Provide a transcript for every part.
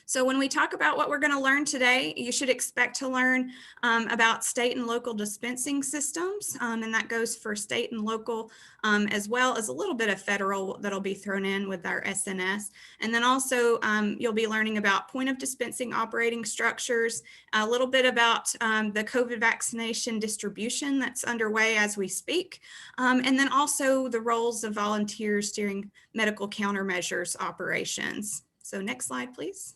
So when we talk about what we're going to learn today, you should expect to learn about state and local dispensing systems, and that goes for state and local, as well as a little bit of federal that'll be thrown in with our SNS. And then also you'll be learning about point of dispensing operating structures, a little bit about the COVID vaccination distribution that's underway as we speak, and then also the roles of volunteers during medical countermeasures operations. So next slide, please.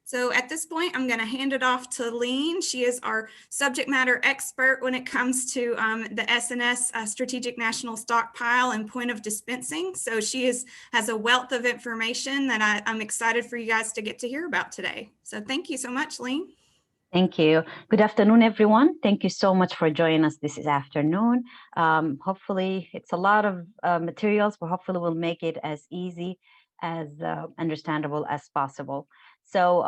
So at this point, I'm going to hand it off to Lean. She is our subject matter expert when it comes to the SNS Strategic National Stockpile and point of dispensing. So she has a wealth of information that I'm excited for you guys to get to hear about today. So thank you so much, Lean. Thank you. Good afternoon, everyone. Thank you so much for joining us this afternoon. Hopefully, it's a lot of materials, but hopefully we'll make it as easy, as understandable as possible. So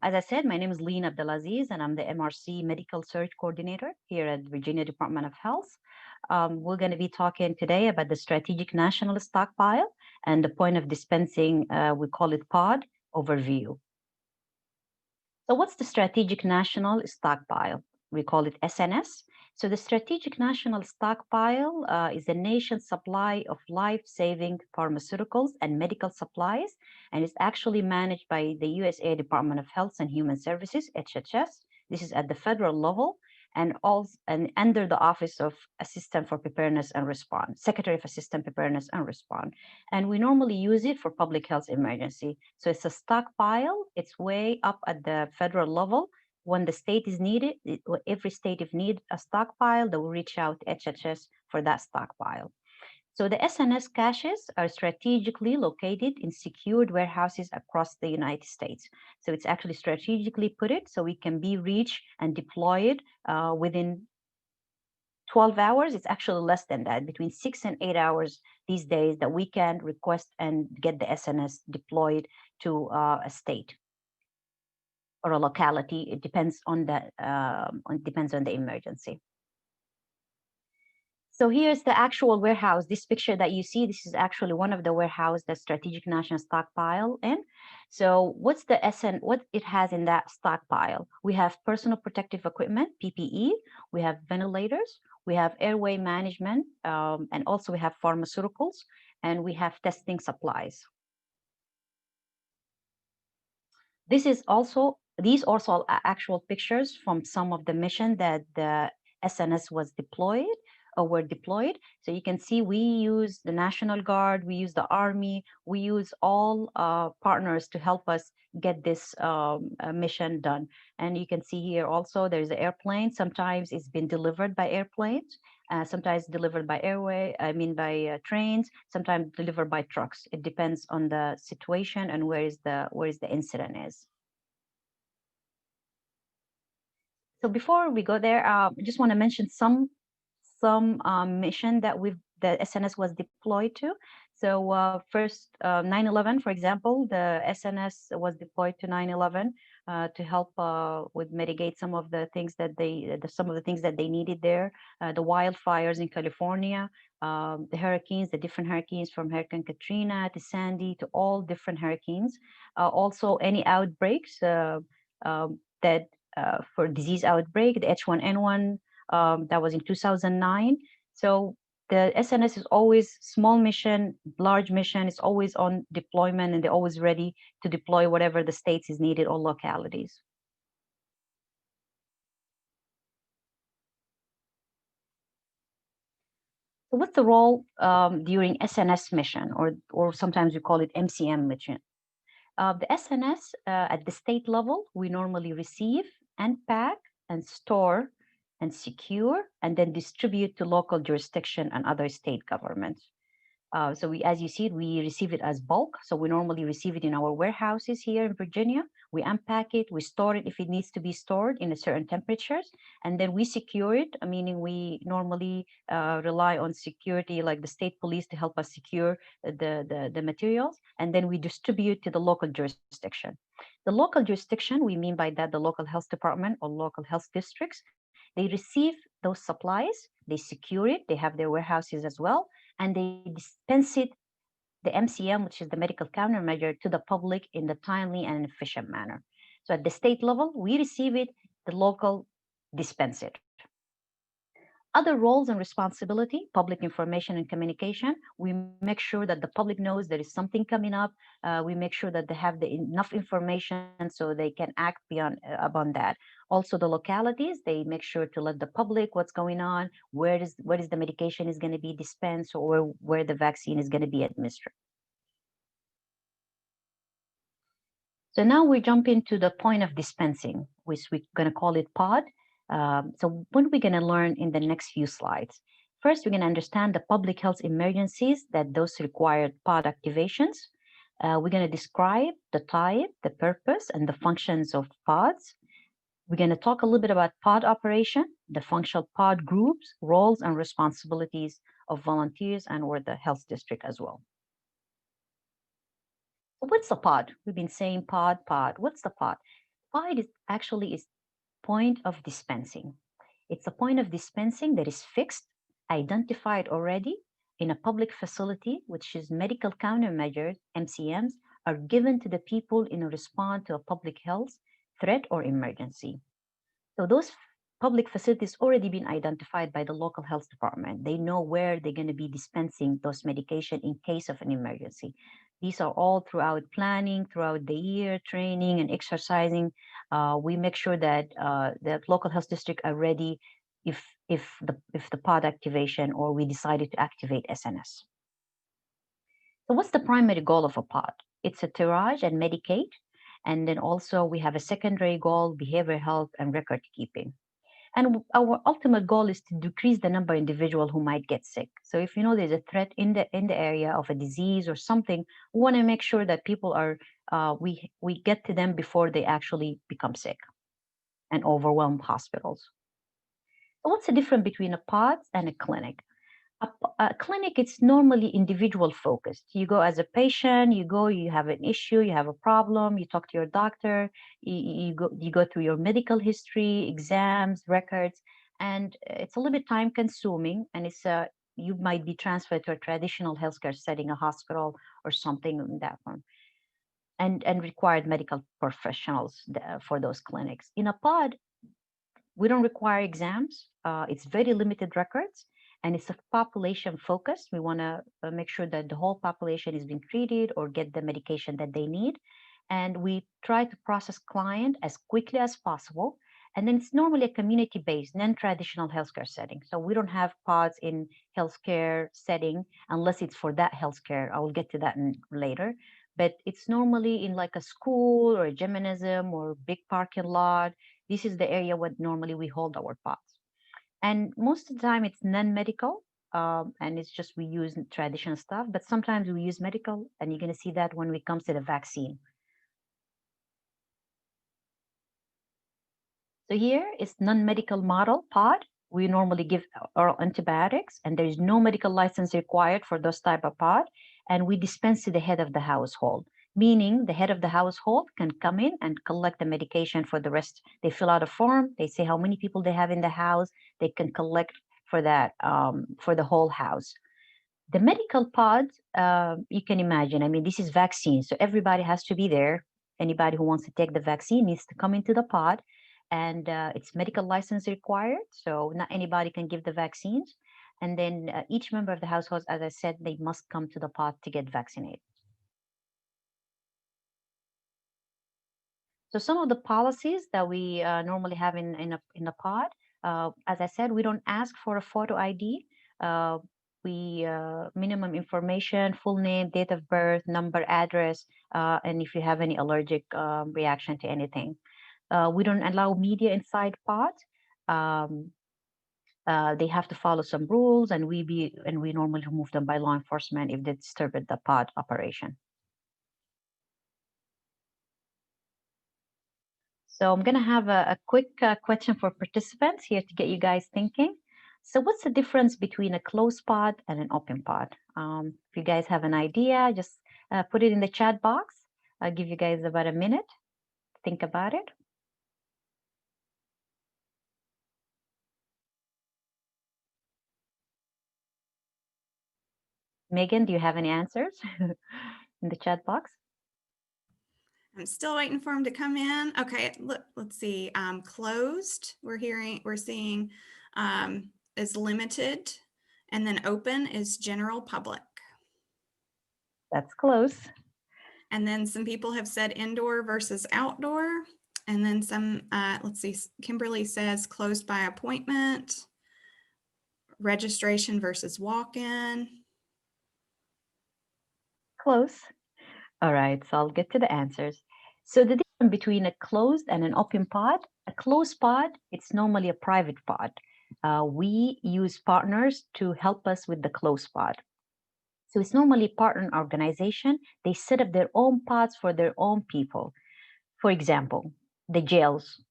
as I said, my name is Lean Abdelaziz, and I'm the MRC Medical Search Coordinator here at Virginia Department of Health. We're going to be talking today about the Strategic National Stockpile and the point of dispensing, we call it POD, overview. So what's the Strategic National Stockpile? We call it SNS. So the Strategic National Stockpile is the nation's supply of life-saving pharmaceuticals and medical supplies, and it's actually managed by the USA Department of Health and Human Services, HHS. This is at the federal level, and also under the Office of Assistant for Preparedness and Response, Secretary of Assistant Preparedness and Response. And we normally use it for public health emergency. So it's a stockpile. It's way up at the federal level. When the state is needed, every state if need a stockpile, they will reach out to HHS for that stockpile. So the SNS caches are strategically located in secured warehouses across the United States. So it's actually strategically put it so we can be reached and deployed within 12 hours. It's actually less than that, between 6 and 8 hours these days, that we can request and get the SNS deployed to a state or a locality. It depends on the emergency. So here's the actual warehouse. This picture that you see, this is actually one of the warehouse that Strategic National Stockpile in. So what's the what it has in that stockpile? We have personal protective equipment, PPE. We have ventilators. We have airway management, and also we have pharmaceuticals, and we have testing supplies. These also actual pictures from some of the mission that the SNS was deployed. Were deployed. So you can see we use the National Guard, we use the Army, we use all partners to help us get this mission done. And you can see here also there's an airplane. Sometimes it's been delivered by airplanes, sometimes delivered by by trains, sometimes delivered by trucks. It depends on the situation and where is the incident is. So before we go there, I just want to mention some mission that the SNS was deployed to. So first, 9/11, for example, the SNS was deployed to 9/11 to help with mitigate some of the things that they needed there. The wildfires in California, the hurricanes, the different hurricanes from Hurricane Katrina to Sandy to all different hurricanes. Also, any outbreaks that for disease outbreak, the H1N1. That was in 2009. So the SNS is always small mission, large mission. It's always on deployment, and they're always ready to deploy whatever the states is needed or localities. So what's the role during SNS mission, or sometimes we call it MCM mission? The SNS at the state level, we normally receive, unpack, and store and secure, and then distribute to local jurisdiction and other state governments. So as you see, we receive it as bulk. So we normally receive it in our warehouses here in Virginia. We unpack it, we store it if it needs to be stored in a certain temperatures, and then we secure it, meaning we normally rely on security, like the state police, to help us secure the materials, and then we distribute to the local jurisdiction. The local jurisdiction, we mean by that the local health department or local health districts. They receive those supplies, they secure it, they have their warehouses as well, and they the MCM, which is the medical countermeasure, to the public in the timely and efficient manner. So at the state level, we receive it, the local dispense it. Other roles and responsibility, public information and communication. We make sure that the public knows there is something coming up. We make sure that they have enough information so they can act upon that. Also the localities, they make sure to let the public what's going on, where is the medication is going to be dispensed, or where the vaccine is going to be administered. So now we jump into the point of dispensing, which we're going to call it pod. So what we're going to learn in the next few slides. First, we're going to understand the public health emergencies that those required pod activations. We're going to describe the type, the purpose, and the functions of pods. We're going to talk a little bit about pod operation, the functional pod groups, roles, and responsibilities of volunteers and or the health district as well. What's a pod? We've been saying pod. What's the pod? Pod is actually point of dispensing. It's a point of dispensing that is fixed, identified already in a public facility, which is medical countermeasures, MCMs, are given to the people in response to a public health threat or emergency. So those public facilities already been identified by the local health department. They know where they're going to be dispensing those medication in case of an emergency. These are all throughout planning, throughout the year, training and exercising. We make sure that the local health district are ready if the pod activation or we decided to activate SNS. So what's the primary goal of a pod? It's a triage and medicate. And then also we have a secondary goal, behavioral health and record keeping. And our ultimate goal is to decrease the number of individuals who might get sick. So if you know there's a threat in the area of a disease or something, we want to make sure that people are we get to them before they actually become sick and overwhelm hospitals. So what's the difference between a pod and a clinic? A clinic, it's normally individual focused. You go as a patient, you have an issue, you have a problem, you talk to your doctor, you go through your medical history, exams, records, and it's a little bit time consuming, and you might be transferred to a traditional healthcare setting, a hospital or something in that one, and required medical professionals for those clinics. In a pod, we don't require exams. It's very limited records. And it's a population focus. We want to make sure that the whole population is being treated or get the medication that they need. And we try to process client as quickly as possible. And then it's normally a community-based, non-traditional healthcare setting. So we don't have pods in healthcare setting unless it's for that healthcare. I will get to that later. But it's normally in like a school or a gymnasium or big parking lot. This is the area where normally we hold our pods. And most of the time it's non-medical, and it's just we use traditional stuff, but sometimes we use medical, and you're going to see that when it comes to the vaccine. So here is non-medical model pod. We normally give oral antibiotics, and there is no medical license required for those type of pod, and we dispense to the head of the household, meaning the head of the household can come in and collect the medication for the rest. They fill out a form, they say how many people they have in the house, they can collect for that, for the whole house. The medical pods, you can imagine, I mean, this is vaccine, so everybody has to be there. Anybody who wants to take the vaccine needs to come into the pod, and it's medical license required, so not anybody can give the vaccines. And then each member of the household, as I said, they must come to the pod to get vaccinated. So some of the policies that we normally have in a pod, as I said, we don't ask for a photo ID. We minimum information, full name, date of birth, number, address, and if you have any allergic reaction to anything. We don't allow media inside pods. They have to follow some rules, and we normally remove them by law enforcement if they disturb the pod operation. So I'm going to have a quick question for participants here to get you guys thinking. So what's the difference between a closed pod and an open pod? If you guys have an idea, just put it in the chat box. I'll give you guys about a minute to think about it. Megan, do you have any answers in the chat box? I'm still waiting for them to come in. Okay, let's see. Closed, we're seeing is limited, and then open is general public. That's close. And then some people have said indoor versus outdoor. And then some, let's see, Kimberly says closed by appointment, registration versus walk-in. Close. All right, so I'll get to the answers. So the difference between a closed and an open pod, a closed pod, it's normally a private pod. We use partners to help us with the closed pod. So it's normally partner organization. They set up their own pods for their own people. For example, the jails,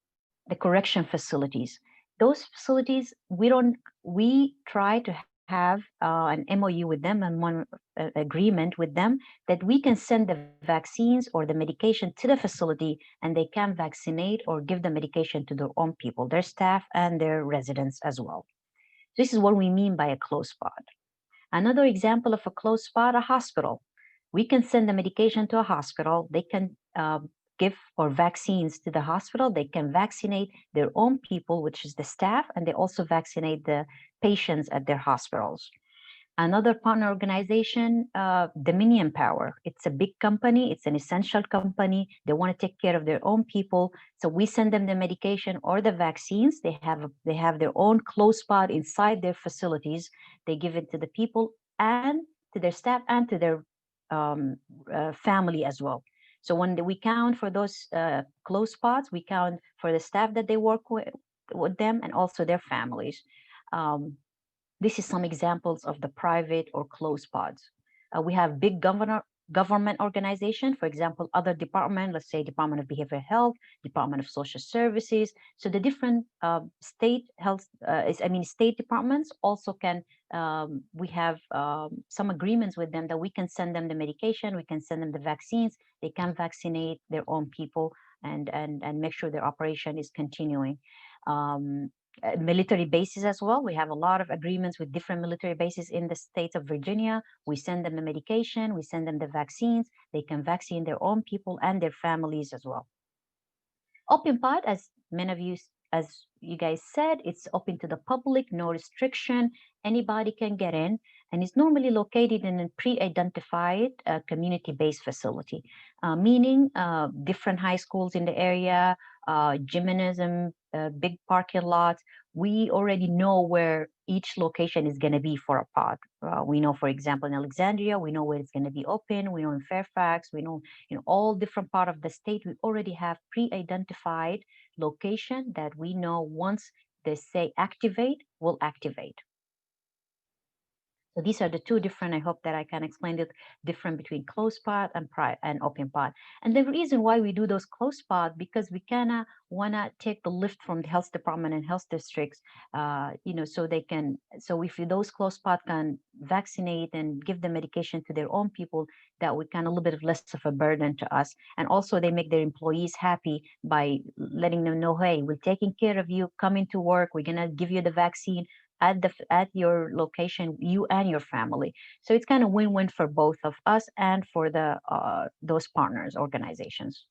the correction facilities. Those facilities, we try to have an MOU with them and one agreement with them that we can send the vaccines or the medication to the facility and they can vaccinate or give the medication to their own people, their staff and their residents as well. This is what we mean by a closed pod. Another example of a closed spot, a hospital. We can send the medication to a hospital. They can give or vaccines to the hospital. They can vaccinate their own people, which is the staff, and they also vaccinate the patients at their hospitals. Another partner organization, Dominion Power. It's a big company. It's an essential company. They want to take care of their own people. So we send them the medication or the vaccines. They have their own closed spot inside their facilities. They give it to the people and to their staff and to their family as well. So when we count for those closed spots, we count for the staff that they work with them and also their families. This is some examples of the private or closed pods. We have big government organization, for example, other department, let's say Department of Behavioral Health, Department of Social Services. So the different state state departments also can, we have some agreements with them that we can send them the medication, we can send them the vaccines, they can vaccinate their own people and make sure their operation is continuing. Military bases as well. We have a lot of agreements with different military bases in the state of Virginia. We send them the medication, we send them the vaccines. They can vaccinate their own people and their families as well. Open pod, as many of you, as you guys said, it's open to the public, no restriction. Anybody can get in, and it's normally located in a pre-identified community-based facility, meaning different high schools in the area, gymnasium, big parking lots. We already know where each location is going to be for a pod. We know, for example, in Alexandria, we know where it's going to be open. We know in Fairfax, we know in all different part of the state, we already have pre-identified location that we know once they say activate, will activate. So these are the two different, I hope that I can explain the difference between closed pod and open pod. And the reason why we do those closed pod, because we kind of want to take the lift from the health department and health districts, so they can, so if those closed pod can vaccinate and give the medication to their own people, that would kind of a little bit of less of a burden to us. And also they make their employees happy by letting them know, hey, we're taking care of you, come into work, we're going to give you the vaccine at your location, you and your family. So it's kind of win-win for both of us and for the those partners organizations.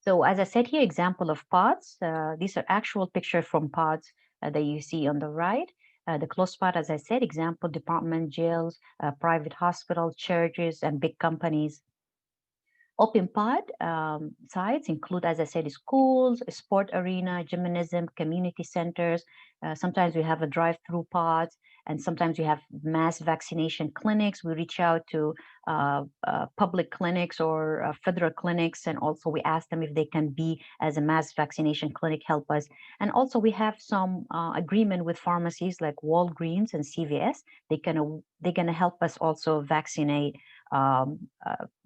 So as I said here, example of pods. These are actual pictures from pods that you see on the right. The closed pod, as I said, example, department, jails, private hospitals, churches, and big companies. Open pod sites include, as I said, schools, sport arena, gymnasium, community centers. Sometimes we have a drive-through pods, and sometimes we have mass vaccination clinics. We reach out to public clinics or federal clinics, and also we ask them if they can be as a mass vaccination clinic, help us. And also we have some agreement with pharmacies like Walgreens and CVS. They're gonna help us also vaccinate.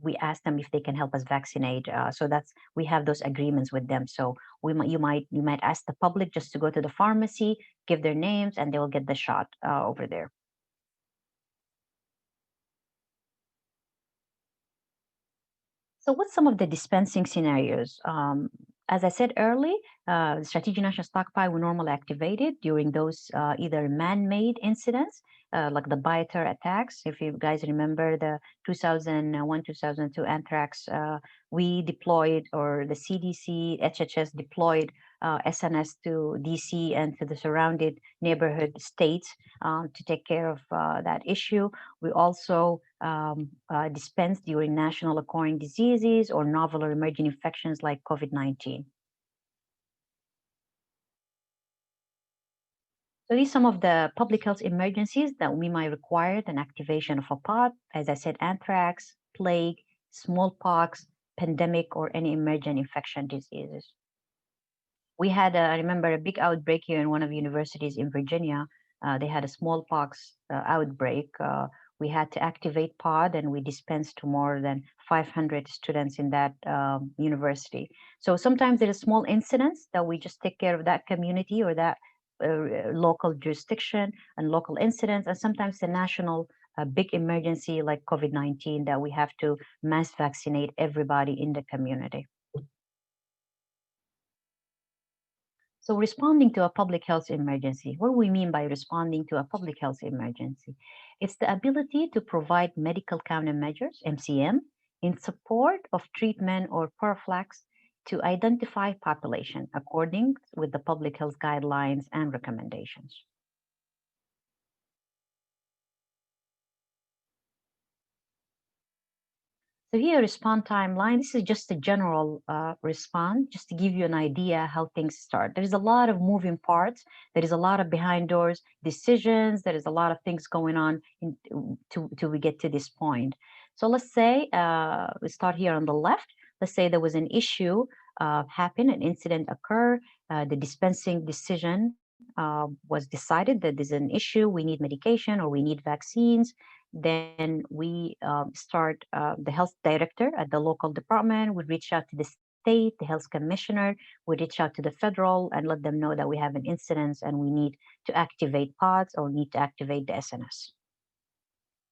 We ask them if they can help us vaccinate. So we have those agreements with them. So you might ask the public just to go to the pharmacy, give their names, and they will get the shot over there. So what's some of the dispensing scenarios? As I said early, the Strategic National Stockpile will normally activate it during those either man-made incidents. like the biter attacks. If you guys remember the 2001, 2002 anthrax, we deployed, or the CDC, HHS deployed SNS to DC and to the surrounded neighborhood states to take care of that issue. We also dispensed during national occurring diseases or novel or emerging infections like COVID-19. So these are some of the public health emergencies that we might require an activation of a pod. As I said, anthrax, plague, smallpox, pandemic, or any emergent infection diseases. We had, I remember, a big outbreak here in one of the universities in Virginia. They had a smallpox outbreak. We had to activate pod, and we dispensed to more than 500 students in that university. So sometimes there are small incidents that we just take care of that community or that local jurisdiction and local incidents, and sometimes the national big emergency like COVID-19 that we have to mass vaccinate everybody in the community. So responding to a public health emergency, what do we mean by responding to a public health emergency? It's the ability to provide medical countermeasures, MCM, in support of treatment or prophylaxis to identify population according with the public health guidelines and recommendations. So here, response timeline, this is just a general response, just to give you an idea how things start. There's a lot of moving parts. There is a lot of behind doors decisions. There is a lot of things going on till we get to this point. So let's say, we start here on the left. Let's say there was an issue happen, an incident occur, the dispensing decision was decided that there's an issue, we need medication or we need vaccines. Then we start the health director at the local department would reach out to the state, the health commissioner would reach out to the federal and let them know that we have an incident and we need to activate pods or need to activate the SNS.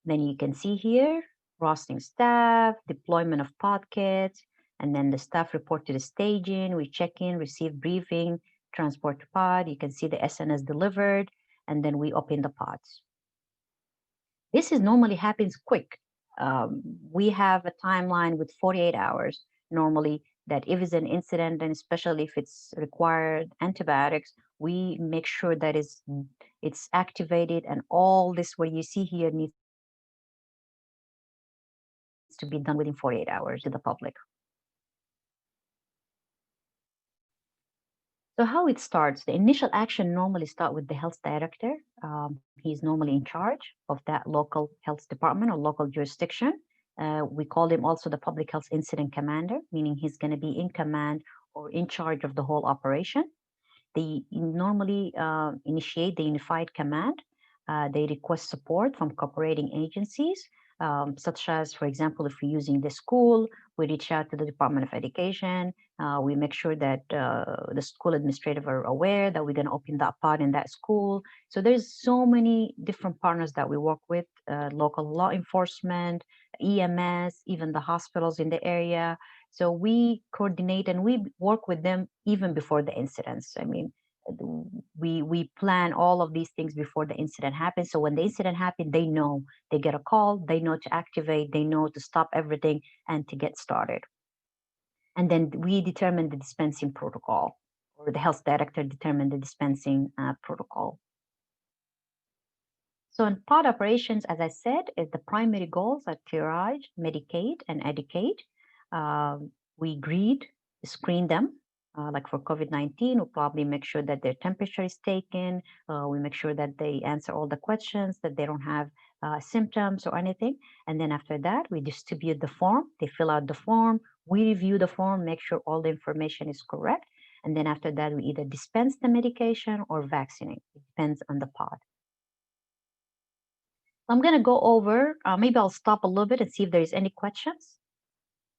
Then you can see here, rostering staff, deployment of pod kits, and then the staff report to the staging, we check in, receive briefing, transport to pod, you can see the SNS delivered, and then we open the pods. This is normally happens quick. We have a timeline with 48 hours normally that if it's an incident, and especially if it's required antibiotics, we make sure that it's activated and all this what you see here needs to be done within 48 hours to the public. So how it starts, the initial action normally start with the health director. He's normally in charge of that local health department or local jurisdiction. We call him also the public health incident commander, meaning he's going to be in command or in charge of the whole operation. They normally initiate the unified command. They request support from cooperating agencies, such as, for example, if we're using the school, we reach out to the Department of Education. We make sure that the school administrative are aware that we're going to open that pod in that school. So there's so many different partners that we work with, local law enforcement, EMS, even the hospitals in the area. So we coordinate and we work with them even before the incidents. I mean, we plan all of these things before the incident happens. So when the incident happens, they know, they get a call, they know to activate, they know to stop everything and to get started. And then we determine the dispensing protocol, or the health director determine the dispensing protocol. So in pod operations, as I said, is the primary goals are triage, medicate, and educate. We greet, screen them. Like for COVID-19, we'll probably make sure that their temperature is taken. We make sure that they answer all the questions, that they don't have symptoms or anything. And then after that, we distribute the form. They fill out the form. We review the form, make sure all the information is correct. And then after that, we either dispense the medication or vaccinate. It depends on the pod. I'm going to go over, maybe I'll stop a little bit and see if there's any questions.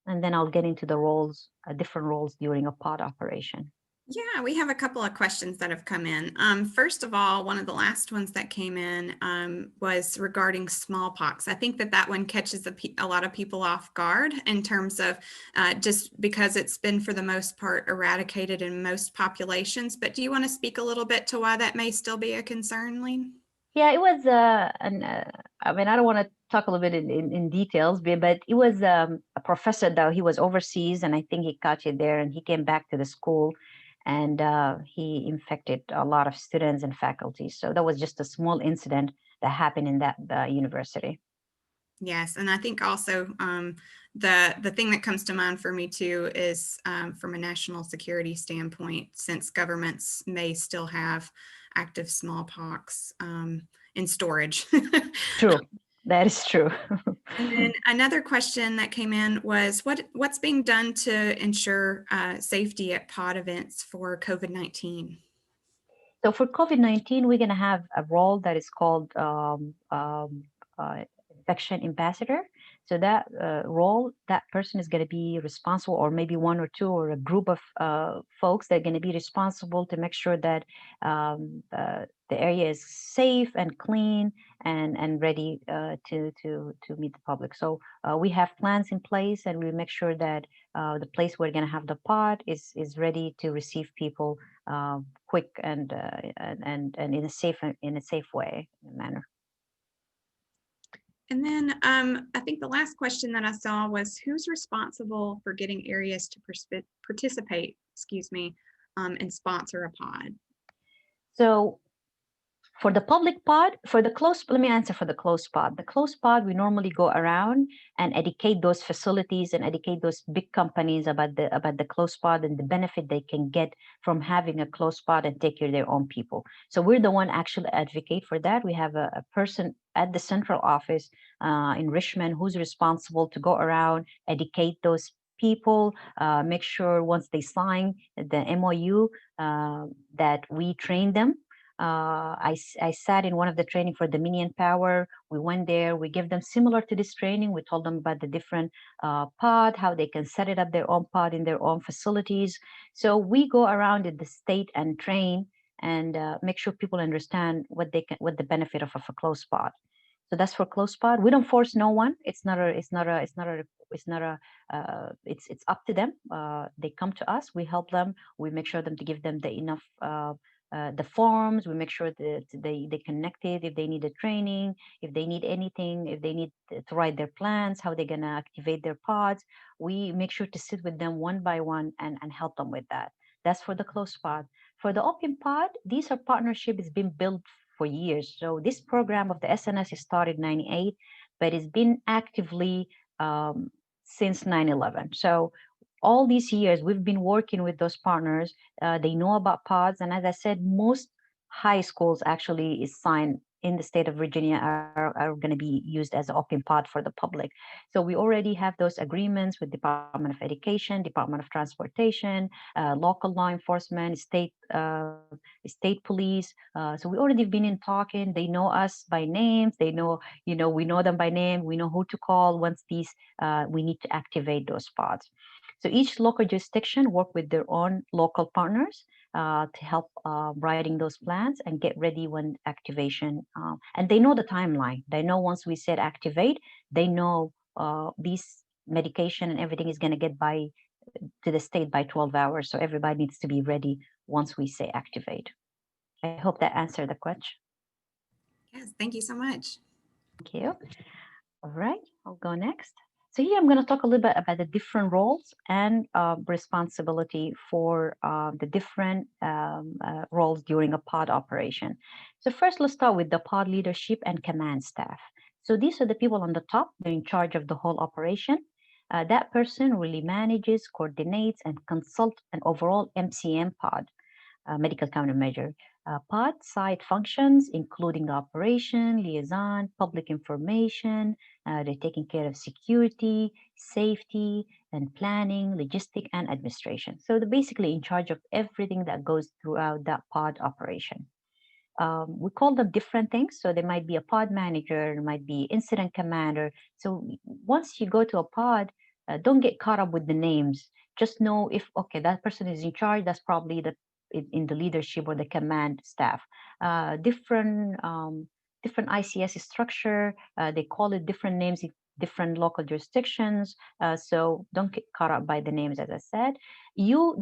And then I'll get into the roles, different roles during a pod operation. Yeah, we have a couple of questions that have come in. First of all, one of the last ones that came in was regarding smallpox. I think that one catches a lot of people off guard in terms of just because it's been for the most part eradicated in most populations. But do you want to speak a little bit to why that may still be a concern, Lean? Yeah, it was I mean, I don't want to talk a little bit in details, but it was a professor though. He was overseas, and I think he caught it there, and he came back to the school, and he infected a lot of students and faculty. So that was just a small incident that happened in that university. Yes, and I think also the thing that comes to mind for me too is from a national security standpoint, since governments may still have active smallpox in storage. True, that is true. And then another question that came in was what's being done to ensure safety at pod events for COVID-19? So for COVID-19, we're going to have a role that is called infection ambassador. So that role, that person is going to be responsible, or maybe one or two, or a group of folks that are going to be responsible to make sure that the area is safe and clean and ready to meet the public. So we have plans in place, and we make sure that the place we're going to have the pod is ready to receive people quick and in a safe way manner. And then I think the last question that I saw was who's responsible for getting areas to participate, and sponsor a pod? So for the public pod, for the closed, let me answer for the closed pod. The closed pod, we normally go around and educate those facilities and educate those big companies about the closed pod and the benefit they can get from having a closed pod and take care of their own people. So we're the one actually advocate for that. We have a person at the central office in Richmond who's responsible to go around, educate those people, make sure once they sign the MOU that we train them. I sat in one of the training for Dominion Power. We went there. We gave them similar to this training. We told them about the different pod, how they can set it up their own pod in their own facilities. So we go around in the state and train and make sure people understand what the benefit of a closed pod. So that's for closed pod. We don't force no one. It's up to them. They come to us. We help them. We make sure them to give them the enough the forms. We make sure that they connected if they need a training, if they need anything, if they need to write their plans, how they're gonna activate their pods. We make sure to sit with them one by one and help them with that. That's for the closed pod. For the open pod, these are partnerships been built for years. So this program of the SNS started in '98, but it's been actively since 9/11. So all these years we've been working with those partners. They know about pods, and as I said, most high schools actually is signed in the state of Virginia are going to be used as an open pod for the public. So we already have those agreements with Department of Education, Department of Transportation, local law enforcement, state police. So we already been in talking. They know us by names. They know, we know them by name. We know who to call once these we need to activate those pods. So each local jurisdiction work with their own local partners to help writing those plans and get ready when activation. And they know the timeline. They know once we said activate, they know these medication and everything is going to get by to the state by 12 hours. So everybody needs to be ready once we say activate. I hope that answered the question. Yes, thank you so much. Thank you. All right, I'll go next. So here I'm going to talk a little bit about the different roles and responsibility for the different roles during a pod operation. So first, let's start with the pod leadership and command staff. So these are the people on the top. They're in charge of the whole operation. That person really manages, coordinates, and consults an overall MCM pod, medical countermeasure. Pod side functions, including the operation, liaison, public information. They're taking care of security, safety, and planning, logistic, and administration. So they're basically in charge of everything that goes throughout that pod operation. We call them different things. So there might be a pod manager, there might be incident commander. So once you go to a pod, don't get caught up with the names. Just know if, okay, that person is in charge, that's probably in the leadership or the command staff. Different ICS structure, they call it different names different local jurisdictions. So don't get caught up by the names, as I said.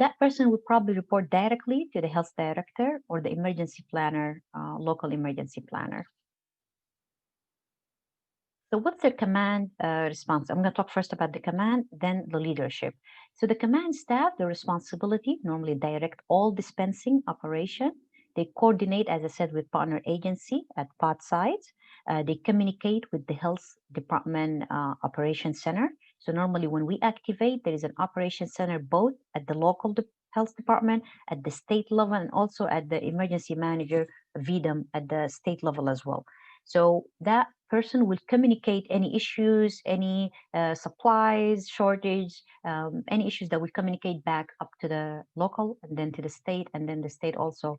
That person would probably report directly to the health director or the emergency planner, local emergency planner. So what's the command response? I'm going to talk first about the command, then the leadership. So the command staff, the responsibility, normally direct all dispensing operation. They coordinate, as I said, with partner agency at pod sites. They communicate with the health department operation center. So normally when we activate, there is an operation center both at the local health department, at the state level, and also at the emergency manager, VDM, at the state level as well. So that person will communicate any issues, any supplies, shortage, any issues that will communicate back up to the local and then to the state. And then the state also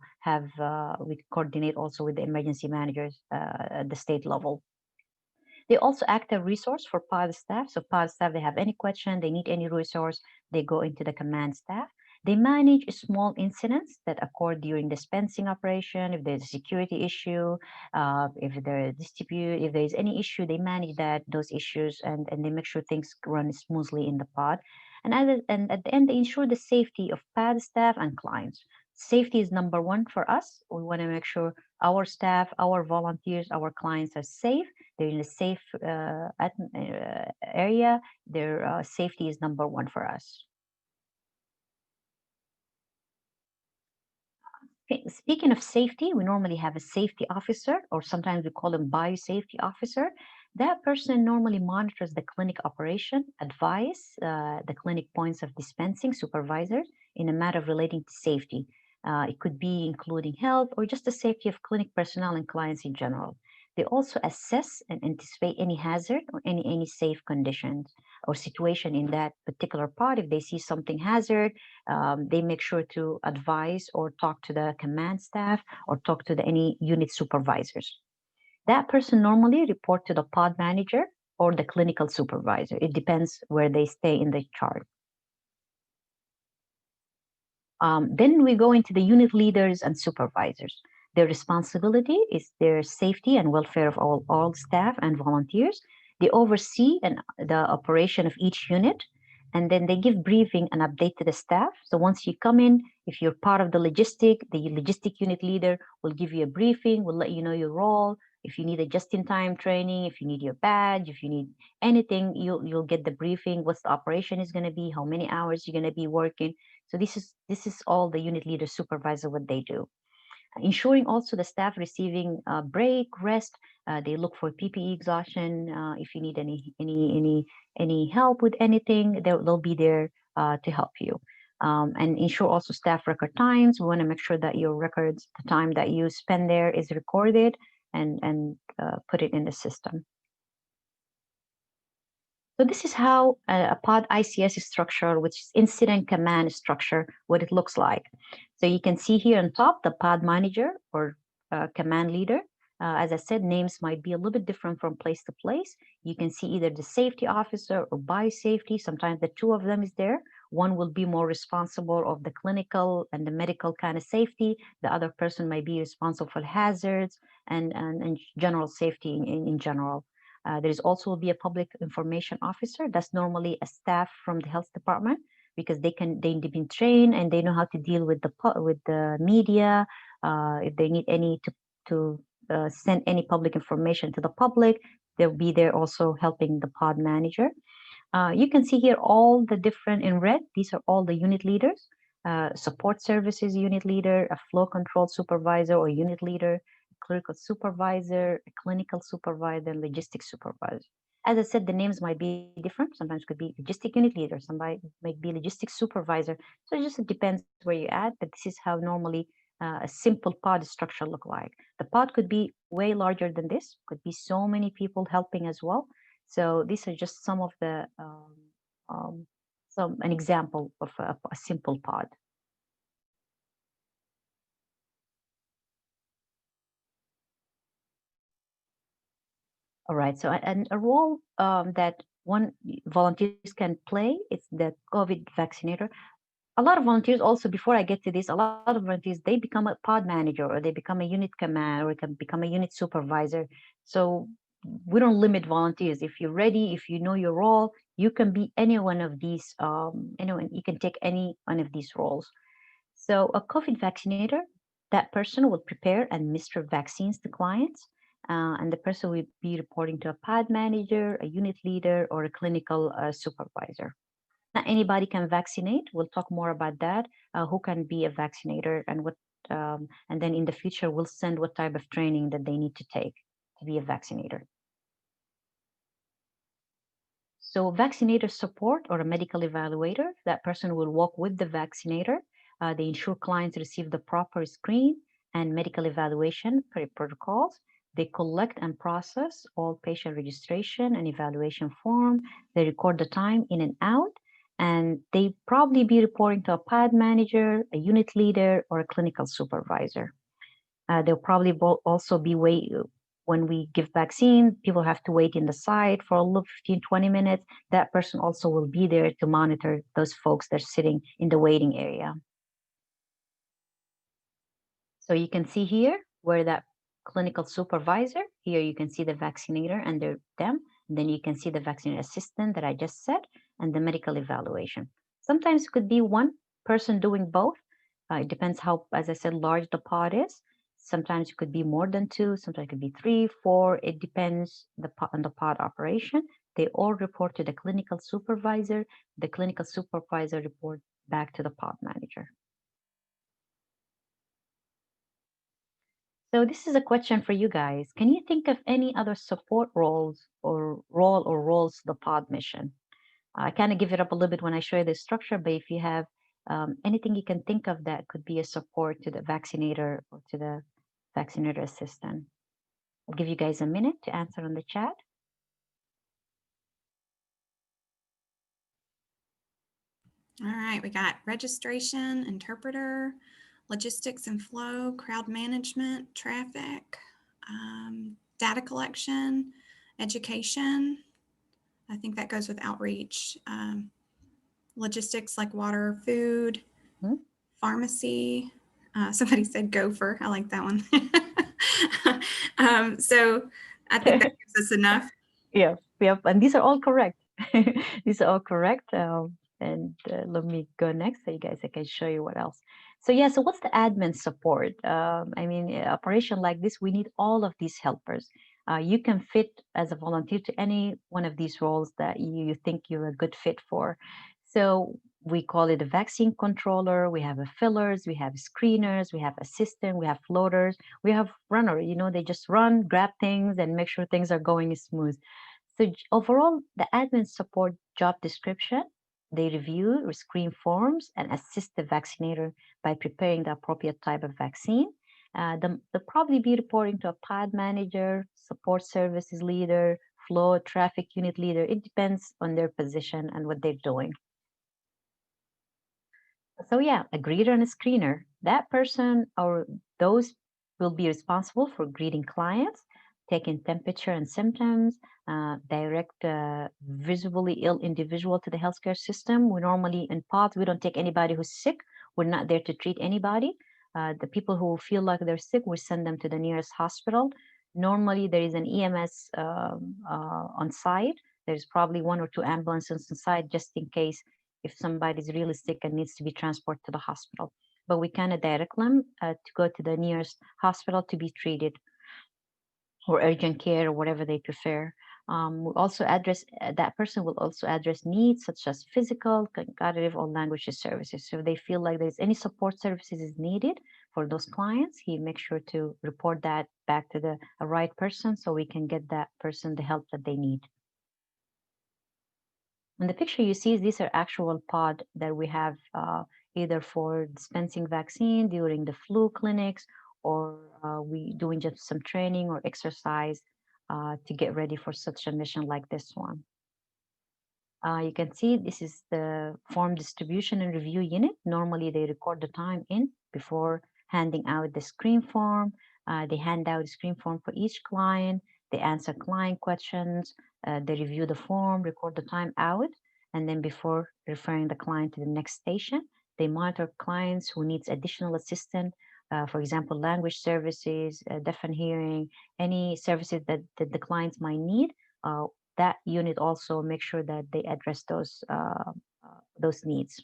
we coordinate also with the emergency managers at the state level. They also act as a resource for pod staff. So pod staff, they have any question, they need any resource, they go into the command staff. They manage small incidents that occur during dispensing operation. If there's a security issue, if there's a dispute, if there's any issue, they manage those issues, and they make sure things run smoothly in the pod. And at the end, they ensure the safety of pod staff and clients. Safety is number one for us. We want to make sure our staff, our volunteers, our clients are safe. They're in a safe area. Their safety is number one for us. Okay, speaking of safety, we normally have a safety officer, or sometimes we call him biosafety officer. That person normally monitors the clinic operation, advise the clinic points of dispensing supervisors in a matter relating to safety. It could be including health or just the safety of clinic personnel and clients in general. They also assess and anticipate any hazard or any safe conditions or situation in that particular pod. If they see something hazard, they make sure to advise or talk to the command staff or talk to any unit supervisors. That person normally report to the pod manager or the clinical supervisor. It depends where they stay in the chart. Then we go into the unit leaders and supervisors. Their responsibility is their safety and welfare of all staff and volunteers. They oversee the operation of each unit, and then they give briefing and update to the staff. So once you come in, if you're part of the logistic unit leader will give you a briefing, will let you know your role. If you need a just-in-time training, if you need your badge, if you need anything, you'll get the briefing, what's the operation is going to be, how many hours you're going to be working. So this is all the unit leader supervisor, what they do. Ensuring also the staff receiving break, rest. They look for PPE exhaustion. If you need any help with anything, they'll be there to help you. And ensure also staff record times. We want to make sure that your records, the time that you spend there, is recorded and put it in the system. So this is how a pod ICS is structured, which is incident command structure, what it looks like. So you can see here on top, the pod manager or command leader. As I said, names might be a little bit different from place to place. You can see either the safety officer or biosafety. Sometimes the two of them is there. One will be more responsible of the clinical and the medical kind of safety. The other person might be responsible for hazards and general safety in general. There is also be a public information officer. That's normally a staff from the health department, because they've been trained and they know how to deal with the media. If they need any to send any public information to the public, they'll be there also helping the pod manager. You can see here all the different in red. These are all the unit leaders. Support services unit leader, a flow control supervisor or unit leader, clerical supervisor, a clinical supervisor, logistics supervisor. As I said, the names might be different. Sometimes could be logistic unit leader, somebody might be logistics supervisor. So it just depends where you're at, but this is how normally a simple pod structure look like. The pod could be way larger than this, could be so many people helping as well. So these are just some of the, an example of a simple pod. All right, so and a role that one volunteers can play is the COVID vaccinator. A lot of volunteers also, before I get to this, a lot of volunteers, they become a pod manager or they become a unit command or can become a unit supervisor. So we don't limit volunteers. If you're ready, if you know your role, you can be any one of these, anyone, you can take any one of these roles. So a COVID vaccinator, that person will prepare and administer vaccines to clients. And the person will be reporting to a pod manager, a unit leader, or a clinical supervisor. Not anybody can vaccinate. We'll talk more about that, who can be a vaccinator and what, and then in the future, we'll send what type of training that they need to take to be a vaccinator. So vaccinator support or a medical evaluator, that person will work with the vaccinator. They ensure clients receive the proper screen and medical evaluation protocols. They collect and process all patient registration and evaluation form. They record the time in and out, and they probably be reporting to a pod manager, a unit leader, or a clinical supervisor. They'll probably also be when we give vaccine, people have to wait in the site for a little 15, 20 minutes. That person also will be there to monitor those folks that are sitting in the waiting area. So you can see here where that clinical supervisor, here you can see the vaccinator under them. And then you can see the vaccinator assistant that I just said, and the medical evaluation. Sometimes it could be one person doing both. It depends how, as I said, large the pod is. Sometimes it could be more than two, sometimes it could be 3, 4. It depends on the pod operation. They all report to the clinical supervisor. The clinical supervisor report back to the pod manager. So this is a question for you guys. Can you think of any other support roles or roles the pod mission? I kind of give it up a little bit when I show you the structure, but if you have anything you can think of that could be a support to the vaccinator or to the vaccinator assistant. I'll give you guys a minute to answer on the chat. All right, we got registration, interpreter, logistics and flow, crowd management, traffic, data collection, education. I think that goes with outreach. Logistics like water, food, pharmacy. Somebody said gopher. I like that one. So I think that gives us enough. Yeah, and these are all correct. These are all correct. And let me go next so you guys, I can show you what else. So yeah, so what's the admin support? I mean, operation like this, we need all of these helpers. You can fit as a volunteer to any one of these roles that you think you're a good fit for. So we call it a vaccine controller. We have a fillers, we have screeners, we have assistant, we have floaters, we have runner. You know, they just run, grab things, and make sure things are going smooth. So overall, the admin support job description, they review or screen forms and assist the vaccinator by preparing the appropriate type of vaccine. They'll probably be reporting to a pod manager, support services leader, flow, traffic unit leader. It depends on their position and what they're doing. So yeah, a greeter and a screener. That person or those will be responsible for greeting clients, taking temperature and symptoms, direct visibly ill individual to the healthcare system. We normally in pods, we don't take anybody who's sick. We're not there to treat anybody. The people who feel like they're sick, we send them to the nearest hospital. Normally there is an EMS on site. There's probably 1 or 2 ambulances on site just in case if somebody's really sick and needs to be transported to the hospital. But we kind of direct them to go to the nearest hospital to be treated, or urgent care, or whatever they prefer. We also address, that person will also address needs such as physical, cognitive, or language services. So if they feel like there's any support services is needed for those clients, he makes sure to report that back to the right person so we can get that person the help that they need. In the picture you see, these are actual pod that we have either for dispensing vaccine during the flu clinics, or we doing just some training or exercise to get ready for such a mission like this one. You can see this is the form distribution and review unit. Normally they record the time in before handing out the screen form. They hand out the screen form for each client. They answer client questions. They review the form, record the time out, and then before referring the client to the next station, they monitor clients who needs additional assistance For example, language services, deaf and hearing, any services that the clients might need, that unit also make sure that they address those needs.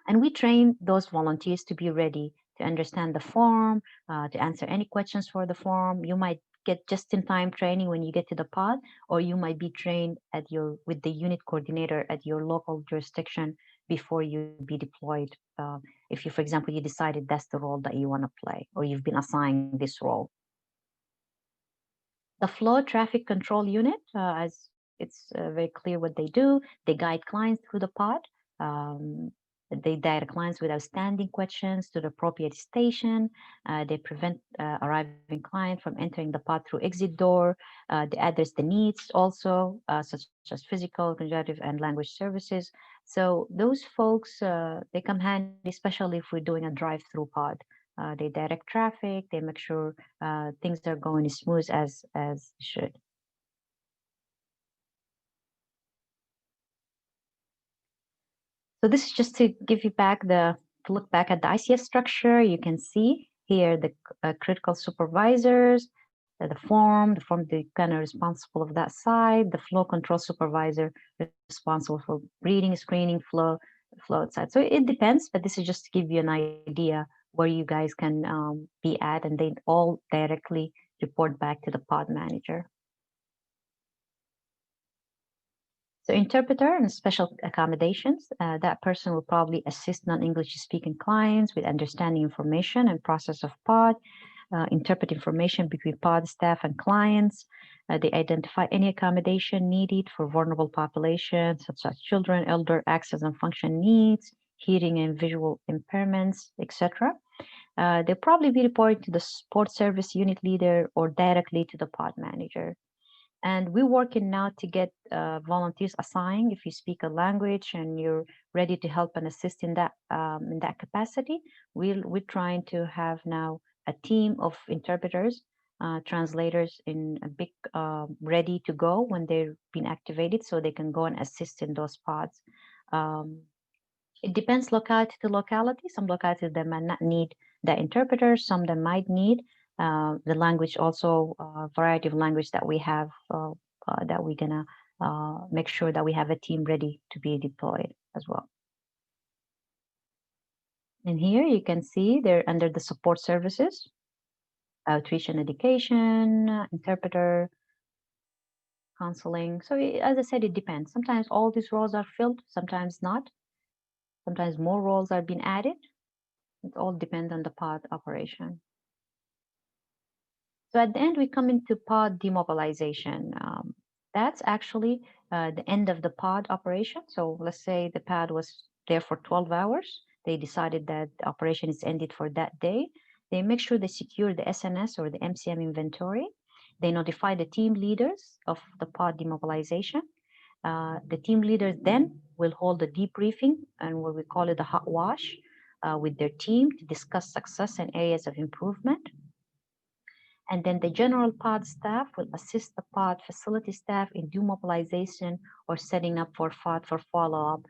And we train those volunteers to be ready to understand the form, to answer any questions for the form. You might get just-in-time training when you get to the pod, or you might be trained with the unit coordinator at your local jurisdiction before you be deployed. If you, for example, you decided that's the role that you want to play, or you've been assigned this role. The flow traffic control unit, as it's very clear what they do, they guide clients through the pod. Um, they direct clients with outstanding questions to the appropriate station. They prevent arriving client from entering the pod through exit door. They address the needs also, such as physical, conjunctive, and language services. So those folks, they come handy, especially if we're doing a drive-through pod. They direct traffic. They make sure things are going as smooth as should. So this is just to give you to look back at the ICS structure. You can see here the critical supervisors, the form, the kind of responsible of that side, the flow control supervisor responsible for reading, screening, flow outside. So it depends, but this is just to give you an idea where you guys can be at, and they all directly report back to the pod manager. So interpreter and special accommodations, that person will probably assist non-English speaking clients with understanding information and process of pod, interpret information between pod staff and clients. They identify any accommodation needed for vulnerable populations, such as children, elder, access and function needs, hearing and visual impairments, etc. They'll probably be reporting to the support service unit leader or directly to the pod manager. And we're working now to get volunteers assigned. If you speak a language and you're ready to help and assist in that capacity, we're trying to have now a team of interpreters, translators in a big ready to go when they've been activated, so they can go and assist in those pods. It depends locality to locality. Some localities they might not need the interpreter. Some they might need the language, also variety of language that we have that we're gonna make sure that we have a team ready to be deployed as well. And here you can see they're under the support services, outreach and education, interpreter, counseling. So as I said, it depends. Sometimes all these roles are filled, sometimes not. Sometimes more roles are being added. It all depends on the pod operation. So at the end, we come into pod demobilization. That's actually the end of the pod operation. So let's say the pod was there for 12 hours. They decided that the operation is ended for that day. They make sure they secure the SNS or the MCM inventory. They notify the team leaders of the pod demobilization. The team leaders then will hold a debriefing and what we call it the hot wash with their team to discuss success and areas of improvement. And then the general pod staff will assist the pod facility staff in demobilization or setting up for pod for follow-up.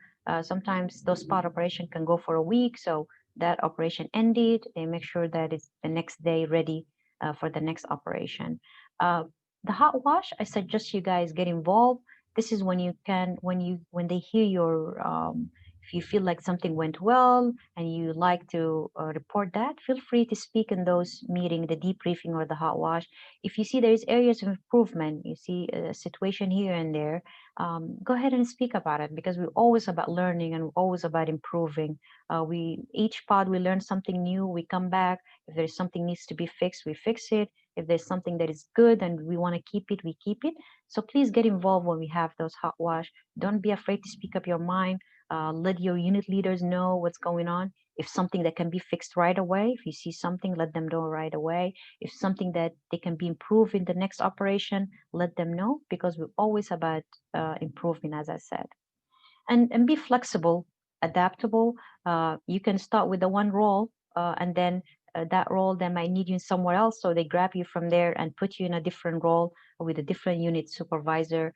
Sometimes those pod operation can go for a week, so that operation ended, they make sure that it's the next day ready for the next operation. The hot wash, I suggest you guys get involved. This is when when they hear your if you feel like something went well and you like to report that, feel free to speak in those meetings, the debriefing or the hot wash. If you see there's areas of improvement, you see a situation here and there, go ahead and speak about it, because we're always about learning and we're always about improving. Each pod we learn something new, we come back. If there's something needs to be fixed, we fix it. If there's something that is good and we want to keep it, we keep it. So please get involved when we have those hot wash. Don't be afraid to speak up your mind. Let your unit leaders know what's going on. If something that can be fixed right away, if you see something, let them know right away. If something that they can be improved in the next operation, let them know, because we're always about improving, as I said. And be flexible, adaptable. You can start with the one role and then that role they might need you somewhere else, so they grab you from there and put you in a different role with a different unit supervisor.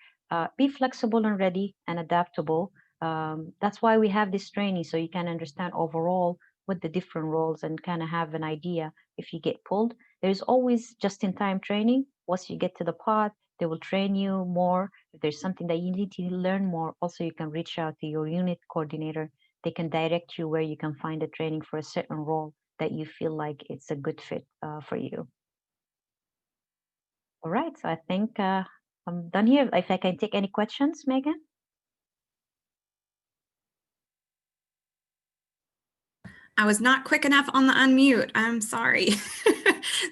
Be flexible and ready and adaptable. That's why we have this training, so you can understand overall what the different roles and kind of have an idea if you get pulled. There's always just-in-time training. Once you get to the pod, they will train you more. If there's something that you need to learn more, also you can reach out to your unit coordinator. They can direct you where you can find the training for a certain role that you feel like it's a good fit for you. All right, so I think I'm done here. If I can take any questions, Megan? I was not quick enough on the unmute. I'm sorry.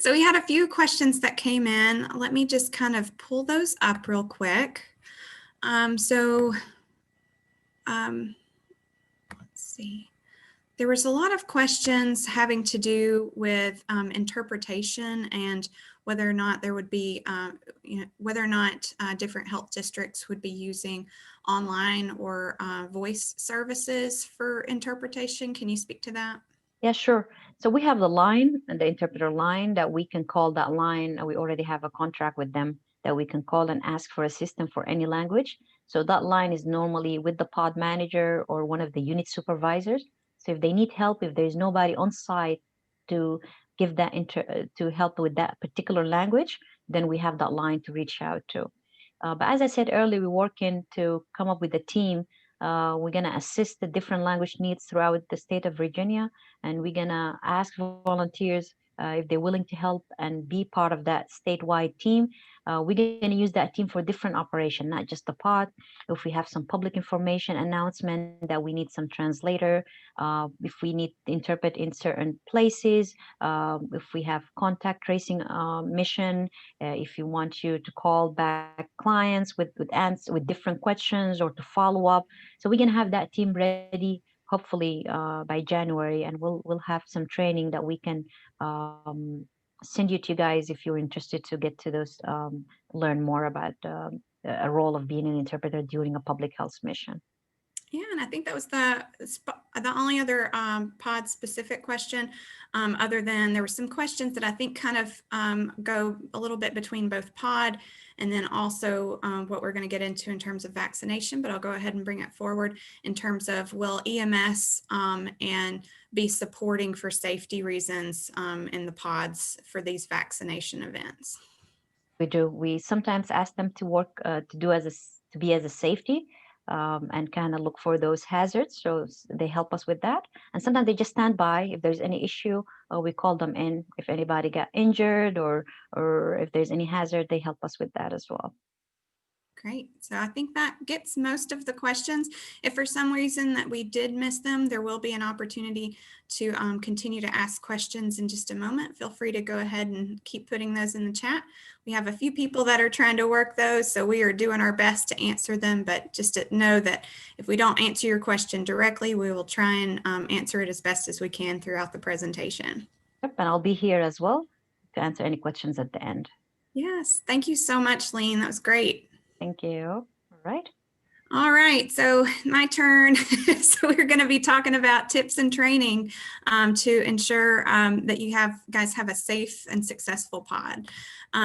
So we had a few questions that came in. Let me just kind of pull those up real quick. Let's see. There was a lot of questions having to do with interpretation and whether or not there would be, whether or not different health districts would be using online or voice services for interpretation. Can you speak to that? Yeah, sure. So we have the line and the interpreter line that we can call that line. And we already have a contract with them that we can call and ask for assistance for any language. So that line is normally with the pod manager or one of the unit supervisors. So if they need help, if there's nobody on site to give that to help with that particular language, then we have that line to reach out to. But as I said earlier, we're working to come up with a team. We're going to assist the different language needs throughout the state of Virginia, and we're going to ask volunteers if they're willing to help and be part of that statewide team. We're going to use that team for different operation, not just the pod. If we have some public information announcement that we need some translator, if we need to interpret in certain places, if we have contact tracing mission, if you want you to call back clients with different questions or to follow up. So we're going to have that team ready hopefully by January, and we'll have some training that we can send you to you guys if you're interested to get to those, learn more about a role of being an interpreter during a public health mission. Yeah, and I think that was the only other pod specific question, other than there were some questions that I think kind of go a little bit between both pod and then also what we're going to get into in terms of vaccination, but I'll go ahead and bring it forward in terms of will EMS and be supporting for safety reasons in the pods for these vaccination events. We do. We sometimes ask them to work to be as a safety. And kind of look for those hazards. So they help us with that. And sometimes they just stand by. If there's any issue, we call them in. If anybody got injured or if there's any hazard, they help us with that as well. Great. So I think that gets most of the questions. If for some reason that we did miss them, there will be an opportunity to continue to ask questions in just a moment. Feel free to go ahead and keep putting those in the chat. We have a few people that are trying to work those, so we are doing our best to answer them, but just to know that if we don't answer your question directly, we will try and answer it as best as we can throughout the presentation. Yep, and I'll be here as well to answer any questions at the end. Yes. Thank you so much, Lean. That was great. Thank you. All right. All right, so my turn. So we're going to be talking about tips and training to ensure that you guys have a safe and successful pod.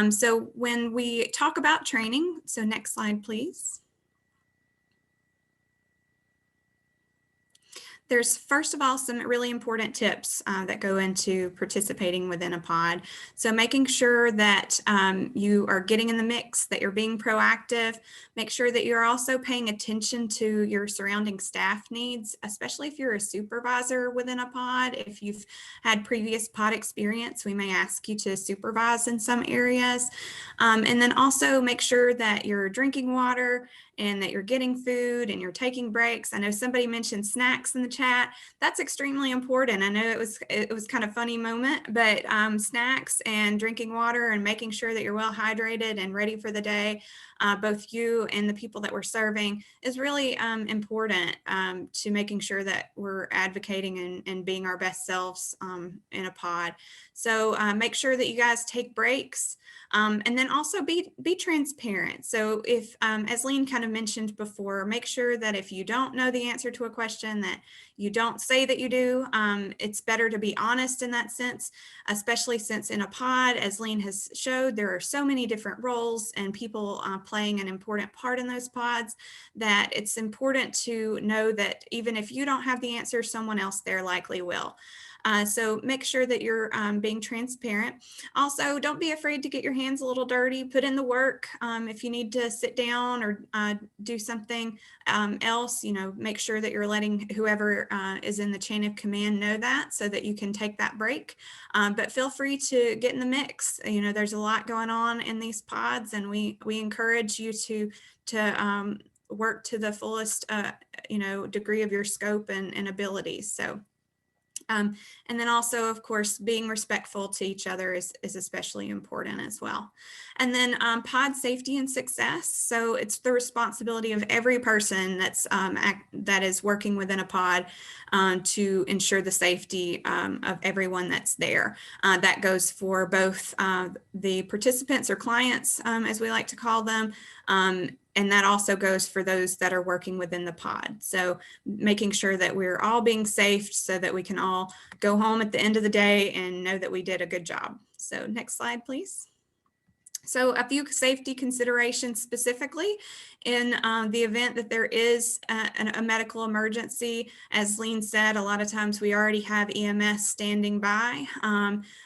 So when we talk about training, so next slide, please. There's first of all some really important tips that go into participating within a pod. So making sure that you are getting in the mix, that you're being proactive, make sure that you're also paying attention to your surrounding staff needs, especially if you're a supervisor within a pod. If you've had previous pod experience, we may ask you to supervise in some areas. And then also make sure that you're drinking water and that you're getting food and you're taking breaks. I know somebody mentioned snacks in the chat. That's extremely important. I know it was kind of funny moment, but snacks and drinking water and making sure that you're well hydrated and ready for the day, both you and the people that we're serving, is really important to making sure that we're advocating and being our best selves in a pod. So make sure that you guys take breaks. And then also be transparent. So if, as Lean kind of mentioned before, make sure that if you don't know the answer to a question, that you don't say that you do. It's better to be honest in that sense, especially since in a pod, as Lean has showed, there are so many different roles and people playing an important part in those pods, that it's important to know that even if you don't have the answer, someone else there likely will. So make sure that you're being transparent. Also, don't be afraid to get your hands a little dirty, put in the work. If you need to sit down or do something else, make sure that you're letting whoever is in the chain of command know that, so that you can take that break. But feel free to get in the mix. There's a lot going on in these pods, and we encourage you to work to the fullest, degree of your scope and abilities. So. And then also, of course, being respectful to each other is especially important as well. And then pod safety and success. So it's the responsibility of every person that is working within a pod to ensure the safety of everyone that's there. That goes for both the participants or clients, as we like to call them, and that also goes for those that are working within the pod. So making sure that we're all being safe so that we can all go home at the end of the day and know that we did a good job. So next slide, please. So a few safety considerations specifically in the event that there is a medical emergency. As Lean said, a lot of times we already have EMS standing by.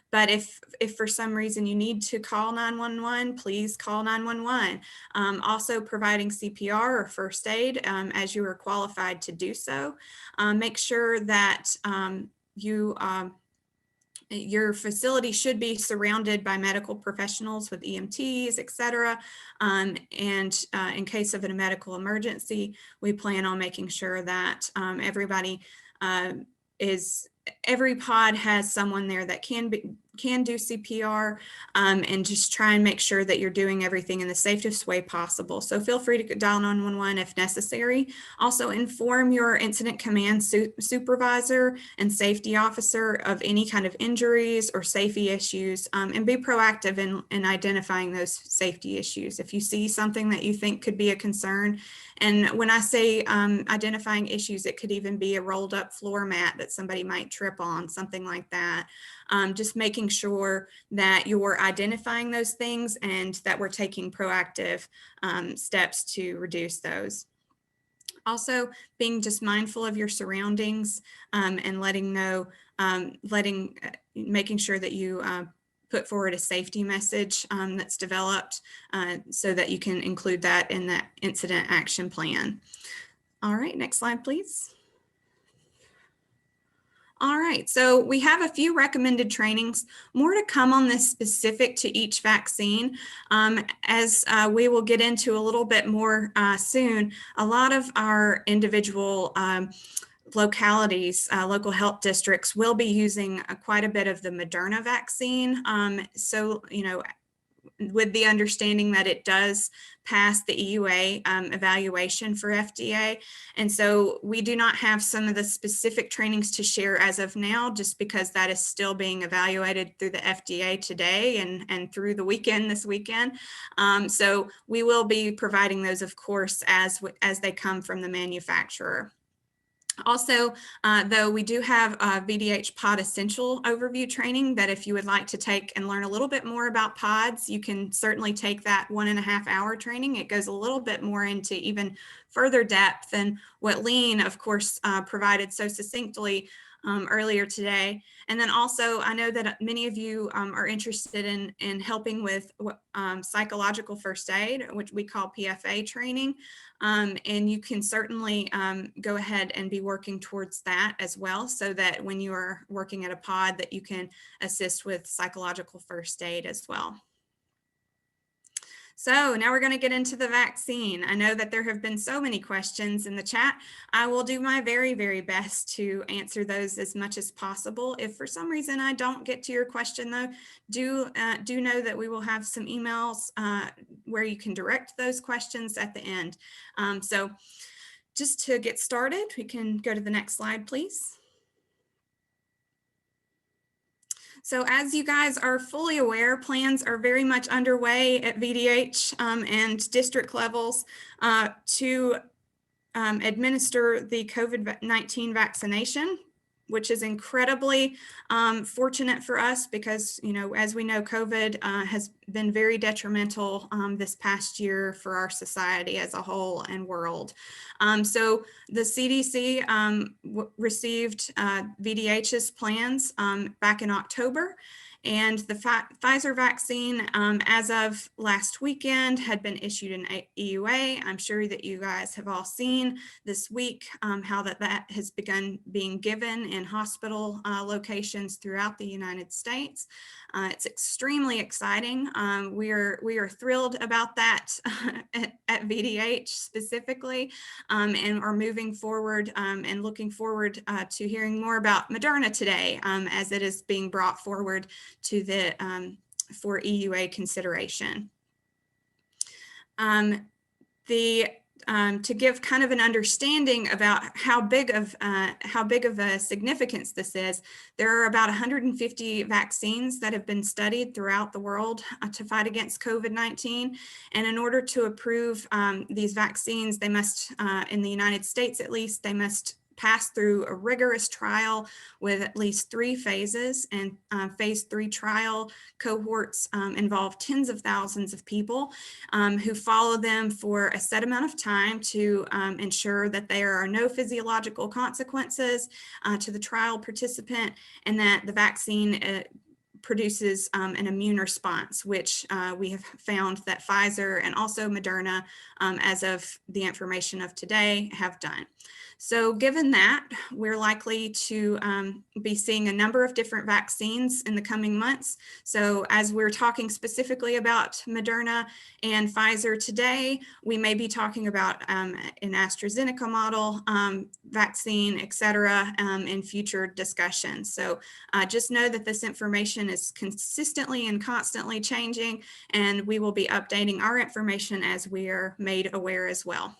But if for some reason you need to call 911, please call 911. Also providing CPR or first aid as you are qualified to do so. Make sure that your facility should be surrounded by medical professionals with EMTs, et cetera. And in case of a medical emergency, we plan on making sure that every pod has someone there that can do CPR, and just try and make sure that you're doing everything in the safest way possible. So feel free to dial 911 if necessary. Also inform your incident command supervisor and safety officer of any kind of injuries or safety issues, and be proactive in identifying those safety issues. If you see something that you think could be a concern, and when I say identifying issues, it could even be a rolled up floor mat that somebody might trip on, something like that. Just making sure that you're identifying those things and that we're taking proactive steps to reduce those. Also, being just mindful of your surroundings and making sure that you put forward a safety message that's developed so that you can include that in that incident action plan. All right, next slide, please. All right, so we have a few recommended trainings, more to come on this specific to each vaccine. As we will get into a little bit more soon, a lot of our individual localities, local health districts will be using quite a bit of the Moderna vaccine. So, with the understanding that it does pass the EUA evaluation for FDA. And so we do not have some of the specific trainings to share as of now, just because that is still being evaluated through the FDA today and through the weekend this weekend. So we will be providing those, of course, as they come from the manufacturer. Also, though, we do have a VDH Pod Essential overview training that if you would like to take and learn a little bit more about pods, you can certainly take that 1.5 hour training. It goes a little bit more into even further depth than what Lean, of course, provided so succinctly earlier today. And then also, I know that many of you are interested in helping with psychological first aid, which we call PFA training. And you can certainly go ahead and be working towards that as well, so that when you are working at a pod that you can assist with psychological first aid as well. So now we're going to get into the vaccine. I know that there have been so many questions in the chat. I will do my very, very best to answer those as much as possible. If for some reason I don't get to your question, though, do know that we will have some emails where you can direct those questions at the end. So just to get started, we can go to the next slide, please. So as you guys are fully aware, plans are very much underway at VDH and district levels to administer the COVID-19 vaccination, which is incredibly fortunate for us because, you know, as we know, COVID has been very detrimental this past year for our society as a whole and world. So the CDC received VDH's plans back in October. And the Pfizer vaccine, as of last weekend, had been issued in EUA. I'm sure that you guys have all seen this week how that has begun being given in hospital locations throughout the United States. It's extremely exciting. We are thrilled about that at VDH specifically, and are moving forward and looking forward to hearing more about Moderna today as it is being brought forward to the for EUA consideration. To give kind of an understanding about how big of a significance this is, there are about 150 vaccines that have been studied throughout the world to fight against COVID-19. And in order to approve these vaccines, they must, in the United States at least, they must pass through a rigorous trial with at least 3 phases, and phase 3 trial cohorts involve tens of thousands of people who follow them for a set amount of time to ensure that there are no physiological consequences to the trial participant and that the vaccine produces an immune response, which we have found that Pfizer and also Moderna, as of the information of today, have done. So given that, we're likely to be seeing a number of different vaccines in the coming months. So as we're talking specifically about Moderna and Pfizer today, we may be talking about an AstraZeneca model vaccine, et cetera, in future discussions. So just know that this information is consistently and constantly changing, and we will be updating our information as we are made aware as well.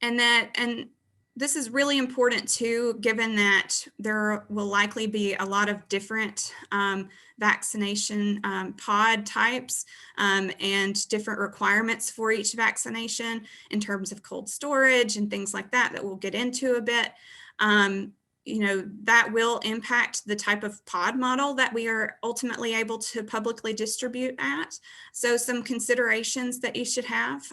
And this is really important too, given that there will likely be a lot of different vaccination pod types and different requirements for each vaccination in terms of cold storage and things like that we'll get into a bit. You know, that will impact the type of pod model that we are ultimately able to publicly distribute at. So some considerations that you should have.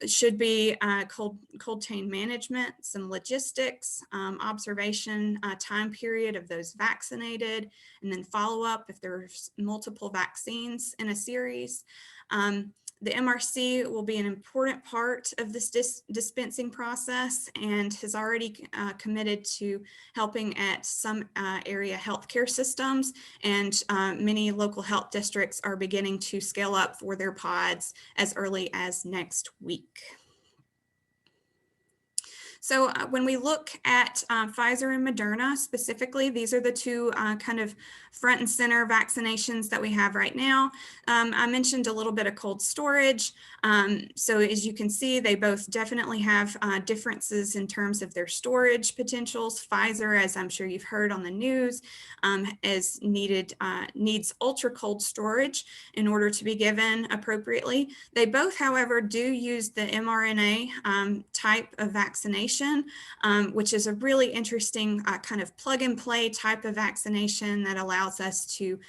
Should be cold chain management, some logistics, observation time period of those vaccinated, and then follow up if there's multiple vaccines in a series. The MRC will be an important part of this dispensing process and has already committed to helping at some area healthcare systems, and many local health districts are beginning to scale up for their pods as early as next week. So when we look at Pfizer and Moderna specifically, these are the two kind of front and center vaccinations that we have right now. I mentioned a little bit of cold storage. So as you can see, they both definitely have differences in terms of their storage potentials. Pfizer, as I'm sure you've heard on the news, needs ultra cold storage in order to be given appropriately. They both, however, do use the mRNA type of vaccination, which is a really interesting kind of plug and play type of vaccination that allows us to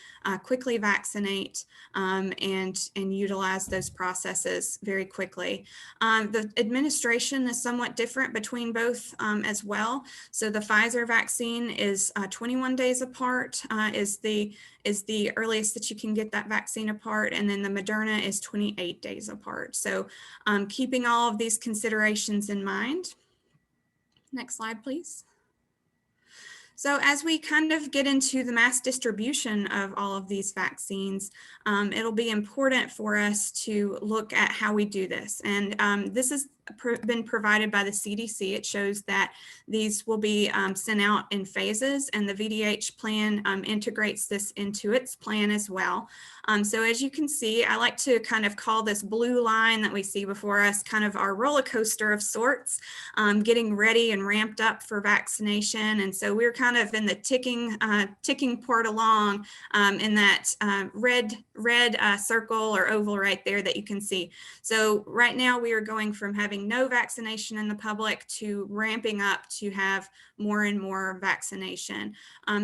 quickly vaccinate and utilize those processes very quickly. The administration is somewhat different between both as well. So the Pfizer vaccine is 21 days apart, is the earliest that you can get that vaccine apart, and then the Moderna is 28 days apart. So keeping all of these considerations in mind. Next slide, please. So as we kind of get into the mass distribution of all of these vaccines, it'll be important for us to look at how we do this. And this is been provided by the CDC. It shows that these will be sent out in phases, and the VDH plan integrates this into its plan as well. So as you can see, I like to kind of call this blue line that we see before us kind of our roller coaster of sorts, getting ready and ramped up for vaccination. And so we're kind of in the ticking part along in that red circle or oval right there that you can see. So right now we are going from having no vaccination in the public to ramping up to have more and more vaccination.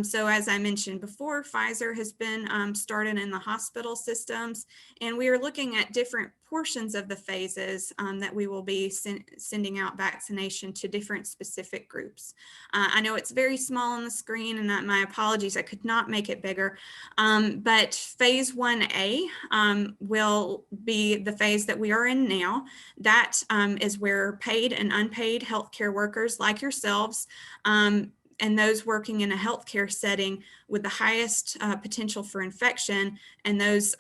So as I mentioned before, Pfizer has been started in the hospital systems, and we are looking at different portions of the phases that we will be sending out vaccination to different specific groups. I know it's very small on the screen, and my apologies, I could not make it bigger, but phase 1A will be the phase that we are in now. That is where paid and unpaid healthcare workers like yourselves and those working in a healthcare setting with the highest potential for infection, and those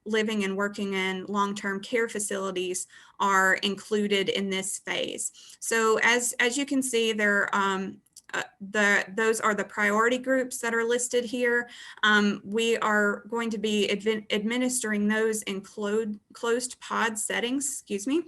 living and working in long-term care facilities are included in this phase. So as you can see, those are the priority groups that are listed here. We are going to be administering those in closed pod settings, excuse me.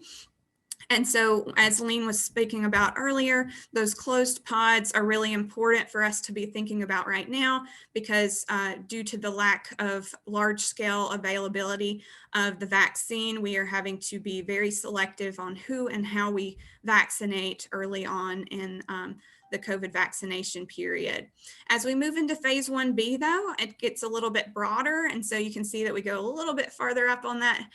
And so, as Lean was speaking about earlier, those closed pods are really important for us to be thinking about right now, because due to the lack of large-scale availability of the vaccine, we are having to be very selective on who and how we vaccinate early on in the COVID vaccination period. As we move into phase 1B, though, it gets a little bit broader, and so you can see that we go a little bit farther up on that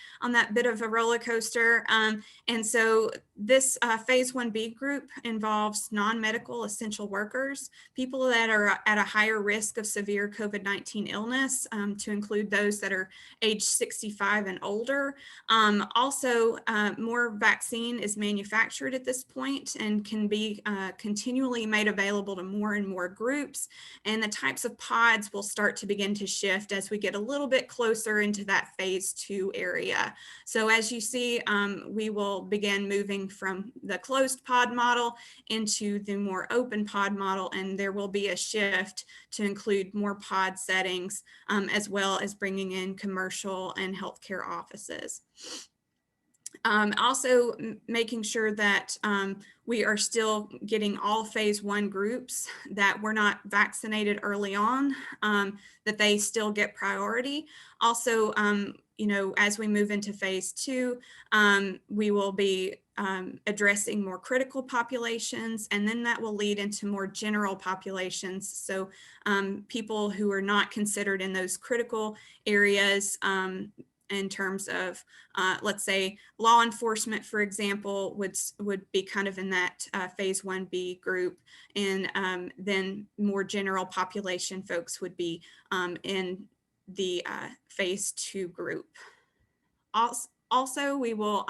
bit of a roller coaster. And so this phase 1B group involves non-medical essential workers, people that are at a higher risk of severe COVID-19 illness, to include those that are age 65 and older. Also, more vaccine is manufactured at this point and can be continually made available to more and more groups. And the types of pods will start to begin to shift as we get a little bit closer into that phase 2 area. So as you see, we will begin moving from the closed pod model into the more open pod model, and there will be a shift to include more pod settings, as well as bringing in commercial and healthcare offices. Also making sure that we are still getting all phase 1 groups that were not vaccinated early on, that they still get priority. Also, you know, as we move into phase 2, we will be addressing more critical populations, and then that will lead into more general populations. So people who are not considered in those critical areas, in terms of, let's say, law enforcement, for example, would be kind of in that phase 1B group, and then more general population folks would be in the phase 2 group. Also, we will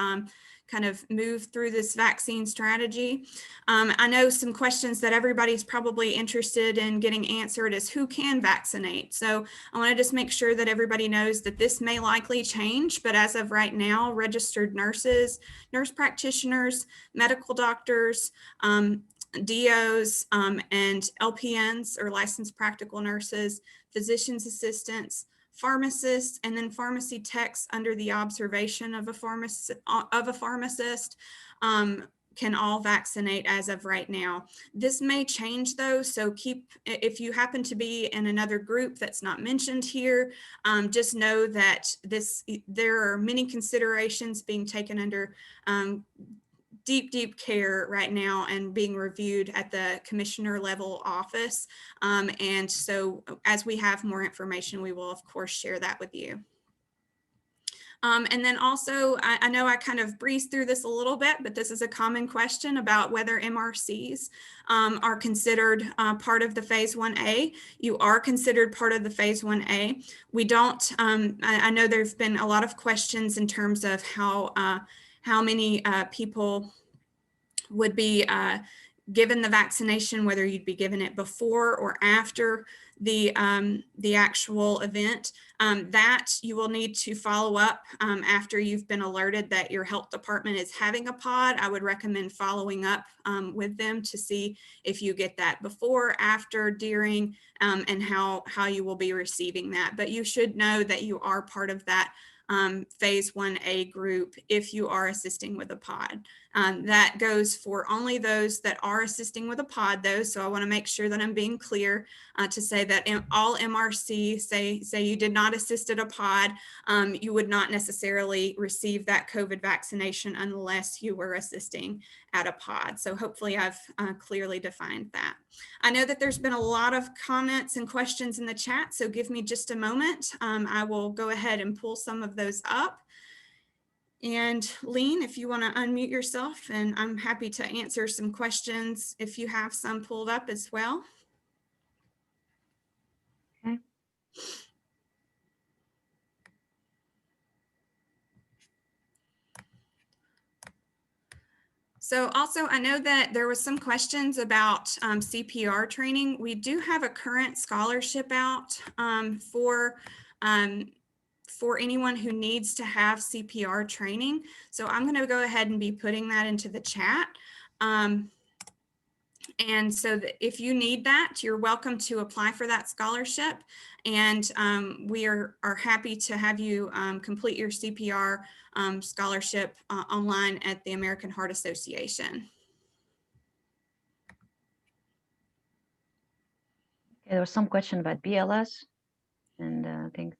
kind of move through this vaccine strategy. I know some questions that everybody's probably interested in getting answered is who can vaccinate. So I want to just make sure that everybody knows that this may likely change, but as of right now, registered nurses, nurse practitioners, medical doctors, DOs, and LPNs or licensed practical nurses, physician's assistants, pharmacists, and then pharmacy techs under the observation of a pharmacist can all vaccinate as of right now. This may change though, so if you happen to be in another group that's not mentioned here, just know that there are many considerations being taken under deep care right now and being reviewed at the commissioner level office. And so as we have more information, we will of course share that with you. And then also, I know I kind of breezed through this a little bit, but this is a common question about whether MRCs are considered part of the phase 1A. You are considered part of the phase 1A. We don't, I know there's been a lot of questions in terms of how many people would be given the vaccination, whether you'd be given it before or after the actual event, that you will need to follow up after you've been alerted that your health department is having a pod. I would recommend following up with them to see if you get that before, after, during, and how you will be receiving that. But you should know that you are part of that phase 1A group if you are assisting with a pod. That goes for only those that are assisting with a pod, though. So I want to make sure that I'm being clear to say that all MRC, say you did not assist at a pod, you would not necessarily receive that COVID vaccination unless you were assisting at a pod. So hopefully I've clearly defined that. I know that there's been a lot of comments and questions in the chat, so give me just a moment. I will go ahead and pull some of those up. And Lean, if you want to unmute yourself, and I'm happy to answer some questions if you have some pulled up as well. Okay. So also, I know that there was some questions about CPR training. We do have a current scholarship out for anyone who needs to have CPR training. So I'm going to go ahead and be putting that into the chat. And so if you need that, you're welcome to apply for that scholarship. And we are happy to have you complete your CPR scholarship online at the American Heart Association. Okay, there was some question about BLS and I think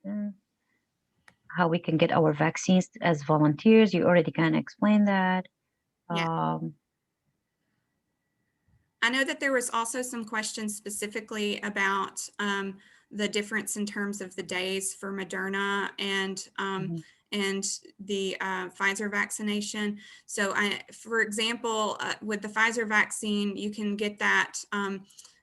how we can get our vaccines as volunteers. You already kind of explained that. Yeah. I know that there was also some questions specifically about the difference in terms of the days for Moderna and and the Pfizer vaccination. So for example, with the Pfizer vaccine, you can get that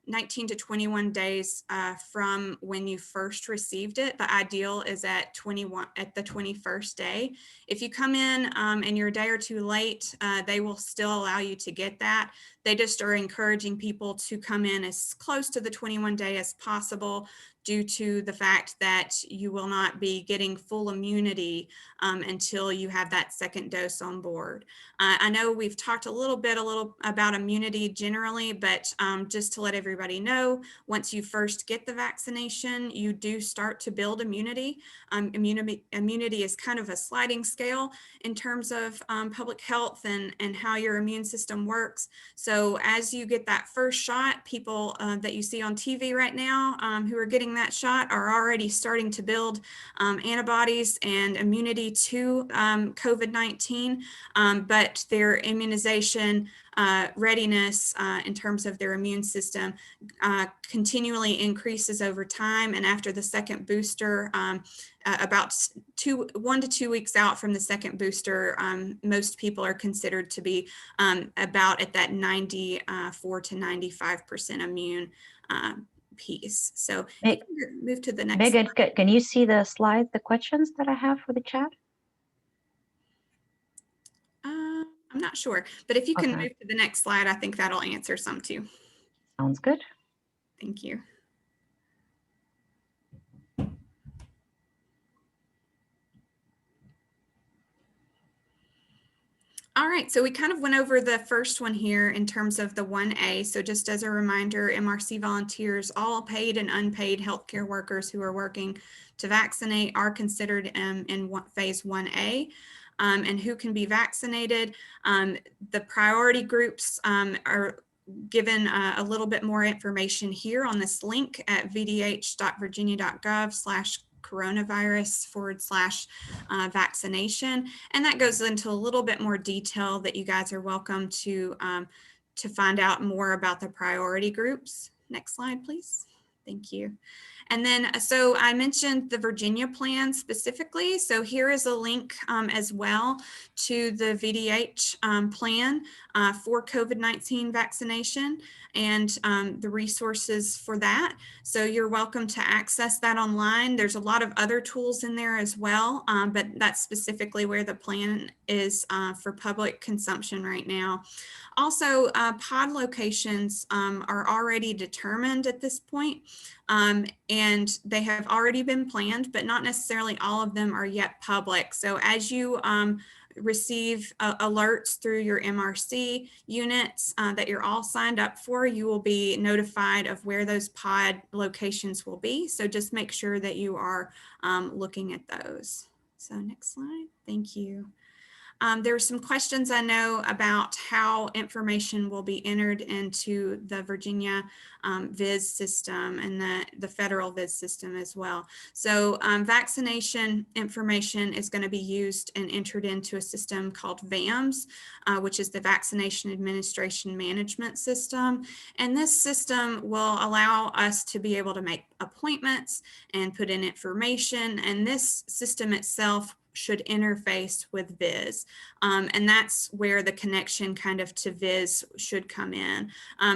19 to 21 days from when you first received it. The ideal is at the 21st day. If you come in and you're a day or two late, they will still allow you to get that. They just are encouraging people to come in as close to the 21 day as possible, due to the fact that you will not be getting full immunity until you have that second dose on board. I know we've talked a little about immunity generally, but just to let everybody know, once you first get the vaccination, you do start to build immunity. Immunity is kind of a sliding scale in terms of public health and how your immune system works. So as you get that first shot, people that you see on TV right now who are getting that shot are already starting to build antibodies and immunity to COVID-19, but their immunization readiness in terms of their immune system continually increases over time. And after the second booster, about 1 to 2 weeks out from the second booster, most people are considered to be about at that 94 to 95% immune piece. So move to the next Megan, slide. can you see the slide, the questions that I have for the chat? I'm not sure, but if you can move to the next slide, I think that'll answer some too. Sounds good. Thank you. All right, so we kind of went over the first one here in terms of the 1A. So just as a reminder, MRC volunteers, all paid and unpaid healthcare workers who are working to vaccinate, are considered in phase 1A. And who can be vaccinated. The priority groups are given a little bit more information here on this link at vdh.virginia.gov/coronavirus/vaccination. And that goes into a little bit more detail that you guys are welcome to find out more about the priority groups. Next slide, please. Thank you. And then, so I mentioned the Virginia plan specifically. So here is a link as well to the VDH plan for COVID-19 vaccination and the resources for that. So you're welcome to access that online. There's a lot of other tools in there as well, but that's specifically where the plan is for public consumption right now. Also, pod locations are already determined at this point, and they have already been planned, but not necessarily all of them are yet public. So as you receive alerts through your MRC units that you're all signed up for, you will be notified of where those pod locations will be. So just make sure that you are looking at those. So next slide. Thank you. There are some questions I know about how information will be entered into the Virginia VIS system and the federal VIS system as well. So vaccination information is going to be used and entered into a system called VAMS, which is the Vaccination Administration Management System. And this system will allow us to be able to make appointments and put in information. And this system itself should interface with VIS. And that's where the connection kind of to VIS should come in.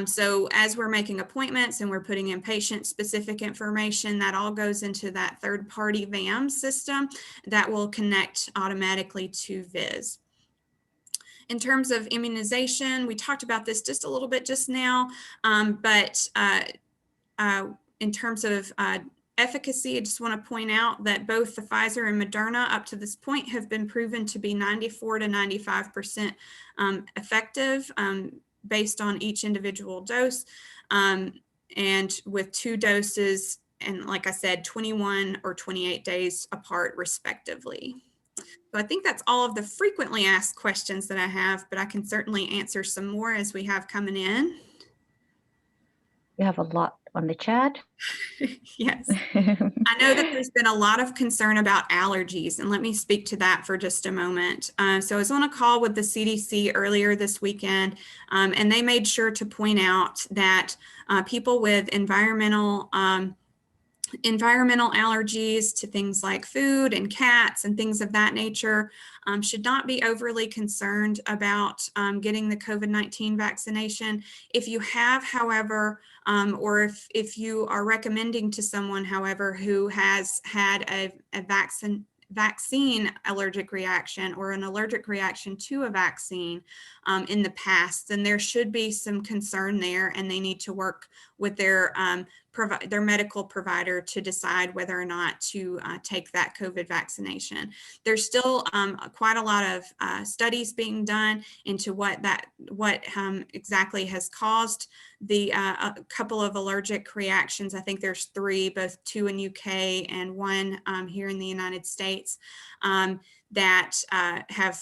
So as we're making appointments and we're putting in patient-specific information, that all goes into that third-party VAM system that will connect automatically to VIS. In terms of immunization, we talked about this just a little bit just now, but in terms of efficacy, I just want to point out that both the Pfizer and Moderna up to this point have been proven to be 94 to 95% effective based on each individual dose, and with 2 doses, and like I said, 21 or 28 days apart respectively. So I think that's all of the frequently asked questions that I have, but I can certainly answer some more as we have coming in. You have a lot on the chat. Yes. I know that there's been a lot of concern about allergies, and let me speak to that for just a moment. So I was on a call with the CDC earlier this weekend, and they made sure to point out that people with environmental allergies to things like food and cats and things of that nature should not be overly concerned about getting the COVID-19 vaccination. If you have, however, or if you are recommending to someone, however, who has had a vaccine allergic reaction or an allergic reaction to a vaccine in the past, then there should be some concern there, and they need to work with their medical provider to decide whether or not to take that COVID vaccination. There's still quite a lot of studies being done into what exactly has caused the a couple of allergic reactions. I think there's 3, both 2 in UK and 1 here in the United States that have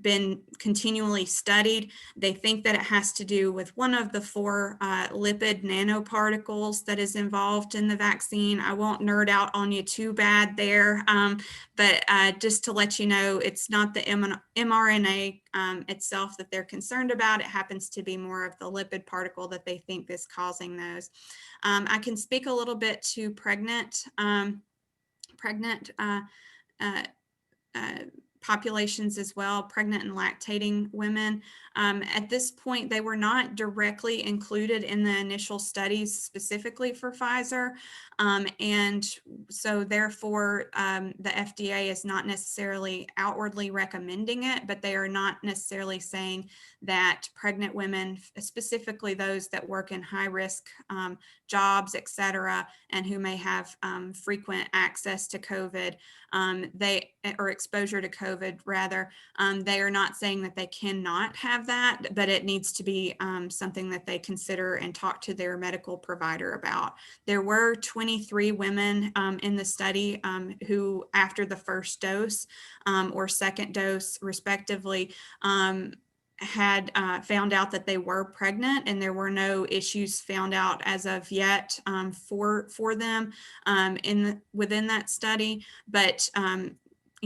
been continually studied. They think that it has to do with one of the 4 lipid nanoparticles that is involved in the vaccine. I won't nerd out on you too bad there, but just to let you know, it's not the mRNA itself that they're concerned about. It happens to be more of the lipid particle that they think is causing those. I can speak a little bit to pregnant populations as well, pregnant and lactating women. At this point, they were not directly included in the initial studies specifically for Pfizer. And so therefore, the FDA is not necessarily outwardly recommending it, but they are not necessarily saying that pregnant women, specifically those that work in high risk jobs, et cetera, and who may have frequent access to COVID, or exposure to COVID rather, they are not saying that they cannot have that, but it needs to be something that they consider and talk to their medical provider about. There were 23 women in the study who, after the first dose or second dose respectively, had found out that they were pregnant, and there were no issues found out as of yet for them within that study. But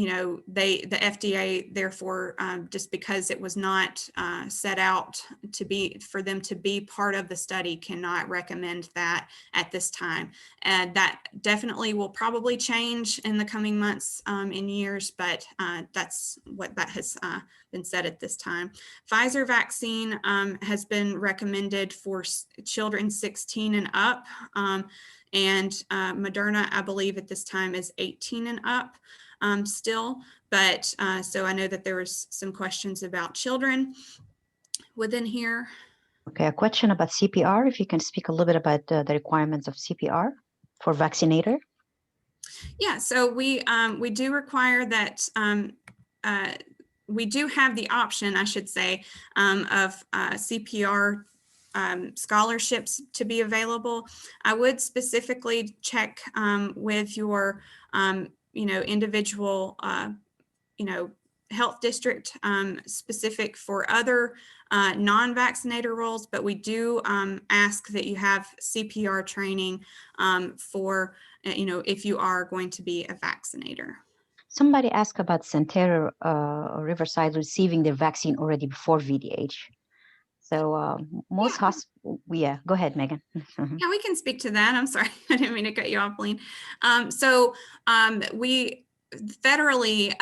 the FDA, therefore, just because it was not set out for them to be part of the study, cannot recommend that at this time. And that definitely will probably change in the coming months and years, but that's what that has been said at this time. Pfizer vaccine has been recommended for children 16 and up, and Moderna, I believe at this time, is 18 and up. Still, but so I know that there was some questions about children within here. Okay, a question about CPR, if you can speak a little bit about the requirements of CPR for vaccinator. Yeah, so we do require that, we do have the option, I should say, of CPR scholarships to be available. I would specifically check with your individual health district specific for other non-vaccinator roles, but we do ask that you have CPR training for if you are going to be a vaccinator. Somebody asked about Centera Riverside receiving their vaccine already before VDH. So most hospitals, yeah, go ahead, Megan. Yeah, we can speak to that. I'm sorry, I didn't mean to cut you off, Pauline. We federally,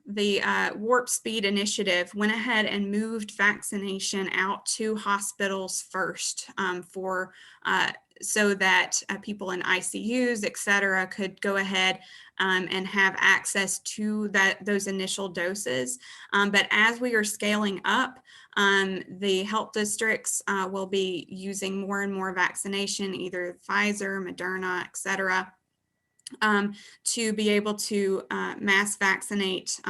the Warp Speed Initiative went ahead and moved vaccination out to hospitals first so that people in ICUs, et cetera, could go ahead and have access to those initial doses. But as we are scaling up, the health districts will be using more and more vaccination, either Pfizer, Moderna, et cetera, to be able to mass vaccinate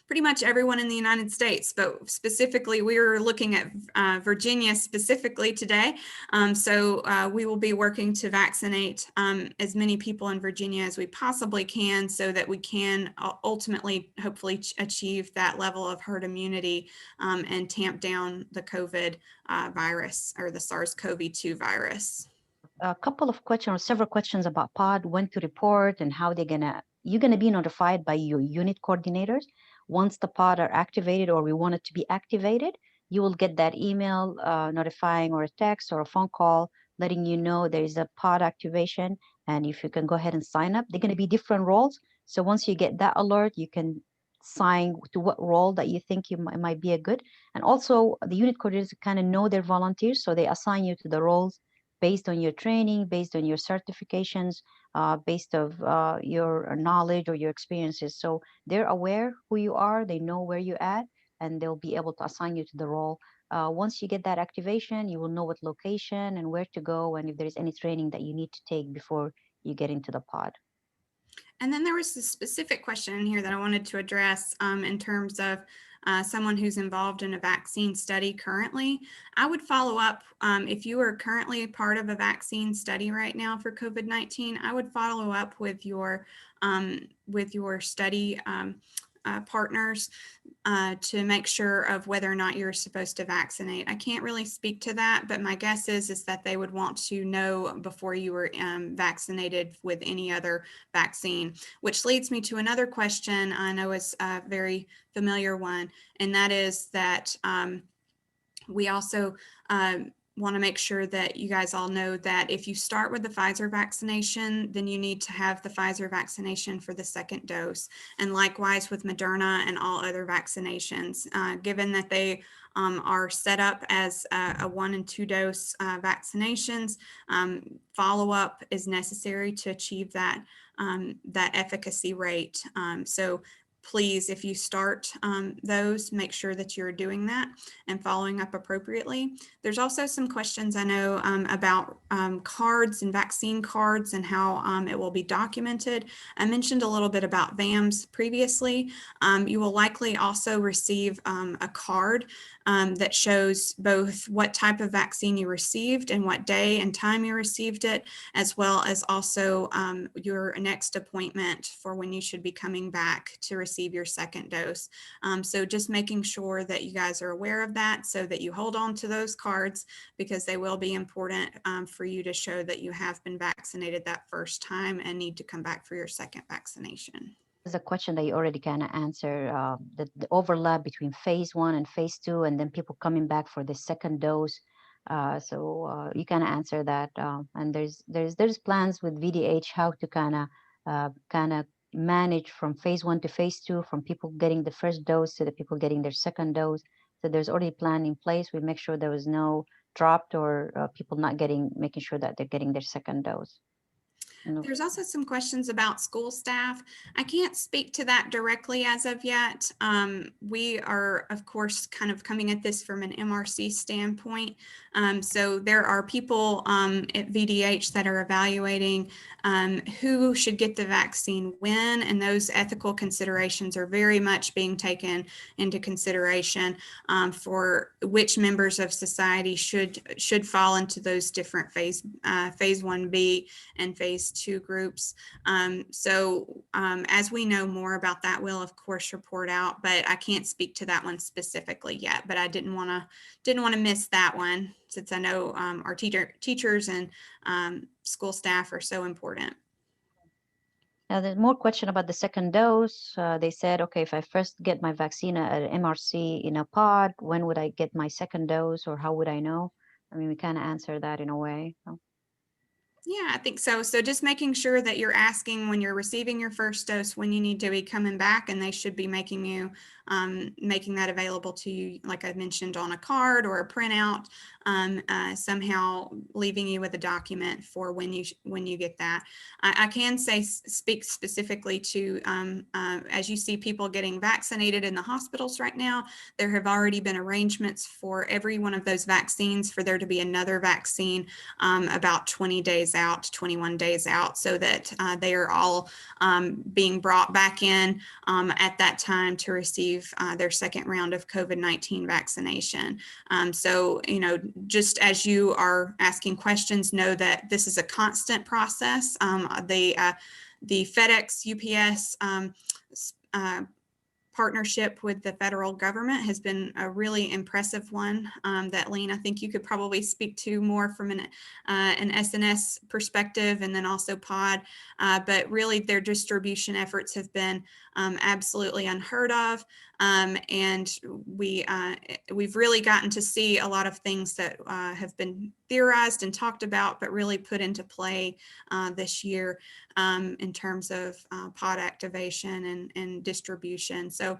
pretty much everyone in the United States. But specifically, we were looking at Virginia specifically today. So we will be working to vaccinate as many people in Virginia as we possibly can, so that we can ultimately, hopefully, achieve that level of herd immunity and tamp down the COVID virus, or the SARS-CoV-2 virus. A couple of questions, or several questions about pod, when to report, and how you're gonna be notified by your unit coordinators once the pod are activated, or we want it to be activated. You will get that email notifying, or a text or a phone call letting you know there is a pod activation, and if you can go ahead and sign up. They're going to be different roles, so once you get that alert, you can sign to what role that you think you might be a good. And also the unit coordinators kind of know their volunteers, so they assign you to the roles based on your training, based on your certifications, based of your knowledge or your experiences. So they're aware who you are, they know where you're at, and they'll be able to assign you to the role. Once you get that activation, you will know what location and where to go, and if there's any training that you need to take before you get into the pod. And then there was a specific question in here that I wanted to address in terms of someone who's involved in a vaccine study currently. I would follow up if you are currently part of a vaccine study right now for COVID-19. I would follow up with your study partners to make sure of whether or not you're supposed to vaccinate. I can't really speak to that, but my guess is that they would want to know before you were vaccinated with any other vaccine, which leads me to another question I know is a very familiar one, and that is that we also want to make sure that you guys all know that if you start with the Pfizer vaccination, then you need to have the Pfizer vaccination for the second dose. And likewise with Moderna and all other vaccinations, given that they are set up as a 1 and 2 dose vaccinations, follow-up is necessary to achieve that, that efficacy rate. So please, if you start those, make sure that you're doing that and following up appropriately. There's also some questions I know about cards and vaccine cards and how it will be documented. I mentioned a little bit about VAMs previously. You will likely also receive a card that shows both what type of vaccine you received and what day and time you received it, as well as also your next appointment for when you should be coming back to receive your second dose. So just making sure that you guys are aware of that so that you hold on to those cards, because they will be important for you to show that you have been vaccinated that first time and need to come back for your second vaccination. a question that you already kind of answered, the overlap between phase 1 and phase 2, and then people coming back for the second dose. So you kind of answer that, and there's plans with VDH how to kind of manage from phase 1 to phase 2, from people getting the first dose to the people getting their second dose. So there's already a plan in place. We make sure there was no dropped or people not making sure that they're getting their second dose. There's also some questions about school staff. I can't speak to that directly as of yet. We are, of course, kind of coming at this from an MRC standpoint. So there are people at VDH that are evaluating who should get the vaccine when, and those ethical considerations are very much being taken into consideration for which members of society should fall into those different phase 1B and phase 2 groups. So as we know more about that, we'll of course report out, but I can't speak to that one specifically yet. But I didn't want to miss that one, since I know our teachers and school staff are so important. Now, there's more question about the second dose. They said, okay, if I first get my vaccine at MRC in a pod, when would I get my second dose, or how would I know? I mean, we kind of answer that in a way. So. Yeah, I think so. So just making sure that you're asking when you're receiving your first dose when you need to be coming back, and they should be making that available to you, like I mentioned, on a card or a printout, somehow leaving you with a document for when you get that. I can speak specifically to as you see people getting vaccinated in the hospitals right now, there have already been arrangements for every one of those vaccines for there to be another vaccine about 20 days out, 21 days out, so that they are all being brought back in at that time to receive their second round of COVID-19 vaccination. So, just as you are asking questions, know that this is a constant process. The FedEx, UPS, partnership with the federal government has been a really impressive one that, Lean, I think you could probably speak to more from an SNS perspective, and then also POD, but really their distribution efforts have been absolutely unheard of. And we've really gotten to see a lot of things that have been theorized and talked about, but really put into play this year in terms of pod activation and distribution. So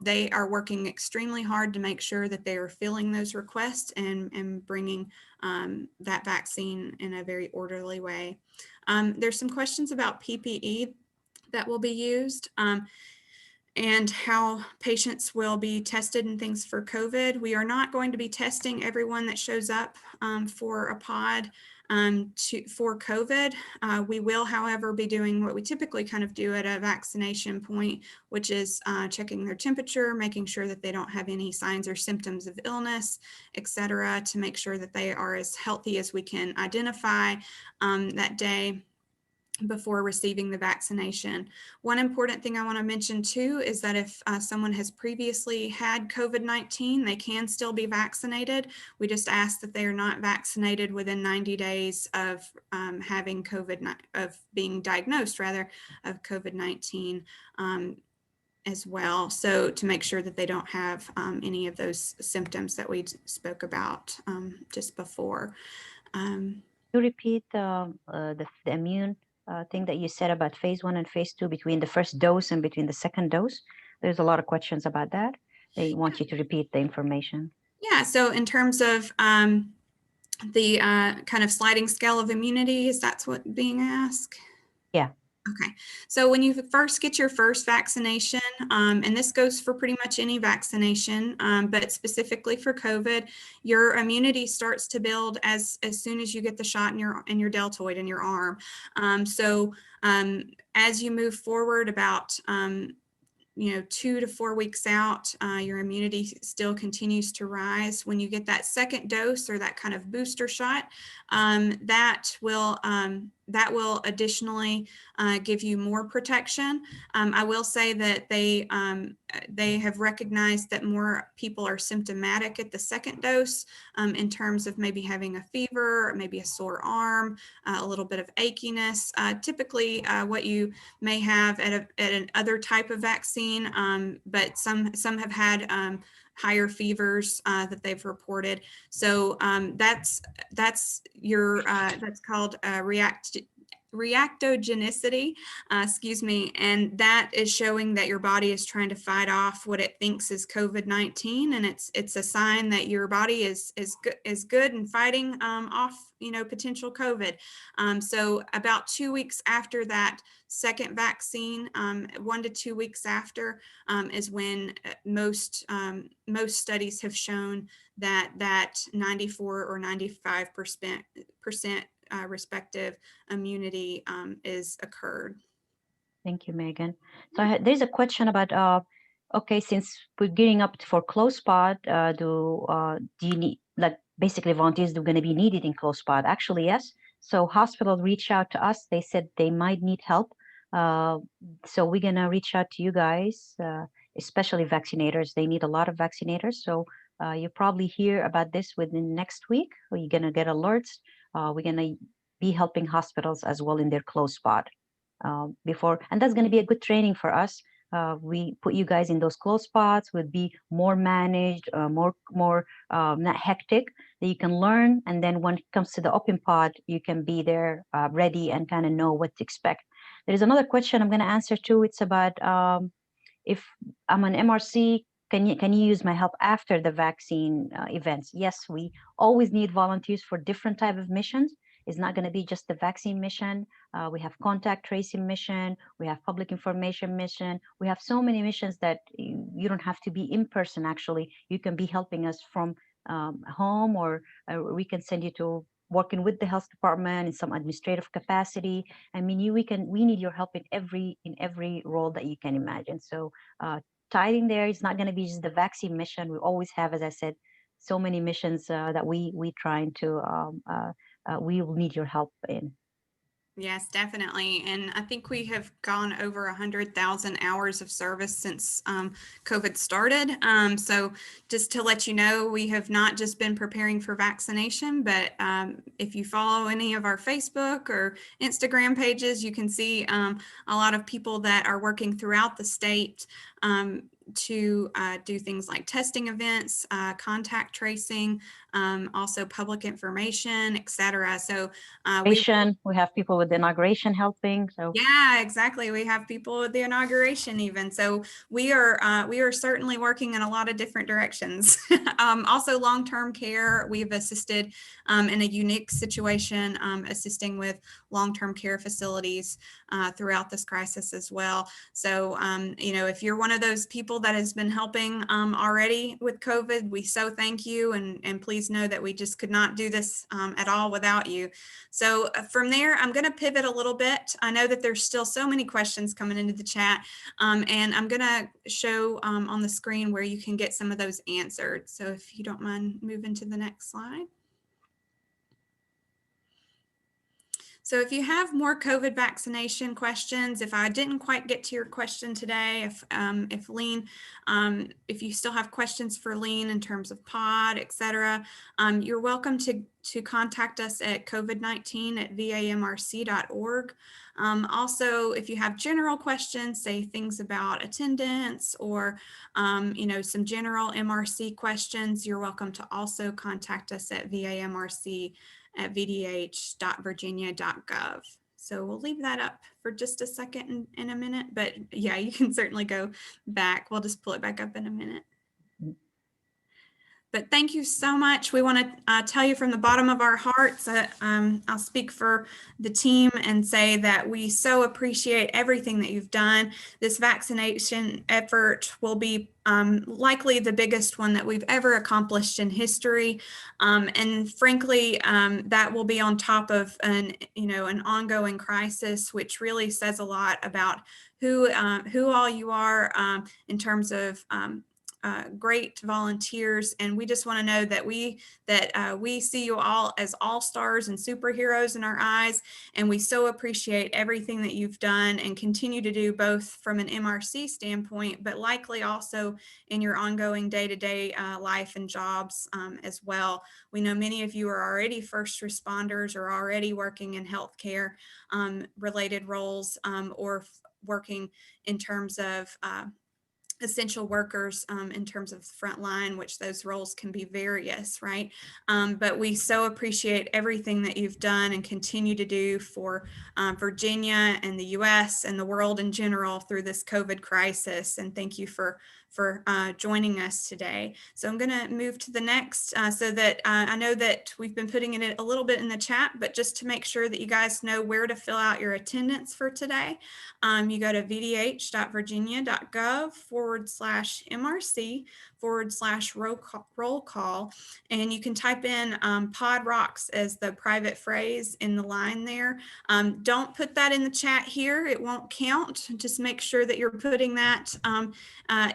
they are working extremely hard to make sure that they are filling those requests and bringing that vaccine in a very orderly way. There's some questions about PPE that will be used. And how patients will be tested and things for COVID. We are not going to be testing everyone that shows up for a pod for COVID. We will, however, be doing what we typically kind of do at a vaccination point, which is checking their temperature, making sure that they don't have any signs or symptoms of illness, et cetera, to make sure that they are as healthy as we can identify that day before receiving the vaccination. One important thing I want to mention too is that if someone has previously had COVID-19, they can still be vaccinated. We just ask that they are not vaccinated within 90 days of having of being diagnosed rather of COVID-19 as well. So to make sure that they don't have any of those symptoms that we spoke about just before. You repeat the immune thing that you said about phase 1 and phase 2 between the first dose and between the second dose? There's a lot of questions about that. They want you to repeat the information. Yeah, so in terms of the kind of sliding scale of immunity, is that what's being asked? Yeah. Okay, so when you first get your first vaccination, and this goes for pretty much any vaccination, but specifically for COVID, your immunity starts to build as soon as you get the shot in your deltoid in your arm. So as you move forward about 2 to 4 weeks out, your immunity still continues to rise. When you get that second dose or that kind of booster shot, that will that will additionally give you more protection. I will say that they have recognized that more people are symptomatic at the second dose in terms of maybe having a fever, or maybe a sore arm, a little bit of achiness. Typically, what you may have at an other type of vaccine, but some have had higher fevers that they've reported. So that's called reactogenicity, excuse me, and that is showing that your body is trying to fight off what it thinks is COVID-19, and it's a sign that your body is good in fighting off potential COVID. So about 2 weeks after that second vaccine, 1 to 2 weeks after, is when most studies have shown that 94 or 95% respective immunity is occurred. Thank you, Megan. So there's a question about, okay, since we're gearing up for close pod, do you need, like, basically volunteers are going to be needed in close pod? Actually, yes. So hospitals reach out to us. They said they might need help. So we're going to reach out to you guys, especially vaccinators. They need a lot of vaccinators. So you probably hear about this within next week, or you're going to get alerts. We're going to be helping hospitals as well in their close pod. Before, and that's going to be a good training for us. We put you guys in those close spots, would be more managed, more not hectic, that you can learn, and then when it comes to the open pod, you can be there ready and kind of know what to expect. There is another question I'm going to answer too. It's about if I'm an MRC, can you use my help after the vaccine events? Yes, we always need volunteers for different type of missions. It's not going to be just the vaccine mission. We have contact tracing mission. We have public information mission. We have so many missions that you don't have to be in person. Actually, you can be helping us from home, or we can send you to working with the health department in some administrative capacity. I mean, we need your help in every role that you can imagine. So tied in there, it's not going to be just the vaccine mission. We always have, as I said, so many missions that we trying to we will need your help in. Yes, definitely. And I think we have gone over 100,000 hours of service since COVID started. So just to let you know, we have not just been preparing for vaccination, but if you follow any of our Facebook or Instagram pages, you can see a lot of people that are working throughout the state to do things like testing events, contact tracing, also public information, etc. So we have people with the inauguration helping. So yeah, exactly. We have people with the inauguration even. So we are certainly working in a lot of different directions. Also long-term care, we've assisted in a unique situation, assisting with long-term care facilities throughout this crisis as well. So, if you're one of those people that has been helping already with COVID, we so thank you, and please know that we just could not do this at all without you. So from there, I'm going to pivot a little bit. I know that there's still so many questions coming into the chat, and I'm going to show on the screen where you can get some of those answered. So if you don't mind moving to the next slide. So if you have more COVID vaccination questions, if I didn't quite get to your question today, if Lean, if you still have questions for Lean in terms of pod, etc., you're welcome to contact us at covid19@vamrc.org. Also, if you have general questions, say things about attendance or some general MRC questions, you're welcome to also contact us at vamrc@vdh.virginia.gov. So we'll leave that up for just a second in a minute, but yeah, you can certainly go back. We'll just pull it back up in a minute. But thank you so much. We want to tell you from the bottom of our hearts that I'll speak for the team and say that we so appreciate everything that you've done. This vaccination effort will be likely the biggest one that we've ever accomplished in history. And frankly, that will be on top of an ongoing crisis, which really says a lot about who all you are in terms of great volunteers, and we just want to know that we see you all as all stars and superheroes in our eyes, and we so appreciate everything that you've done and continue to do, both from an MRC standpoint, but likely also in your ongoing day-to-day life and jobs as well. We know many of you are already first responders or already working in healthcare related roles, or working in terms of essential workers in terms of the front line, which those roles can be various, right? But we so appreciate everything that you've done and continue to do for Virginia and the US and the world in general through this COVID crisis. And thank you for joining us today. So I'm going to move to the next so that I know that we've been putting it a little bit in the chat, but just to make sure that you guys know where to fill out your attendance for today, you go to vdh.virginia.gov/MRC/roll call, and you can type in pod rocks as the private phrase in the line there. Don't put that in the chat here. It won't count. Just make sure that you're putting that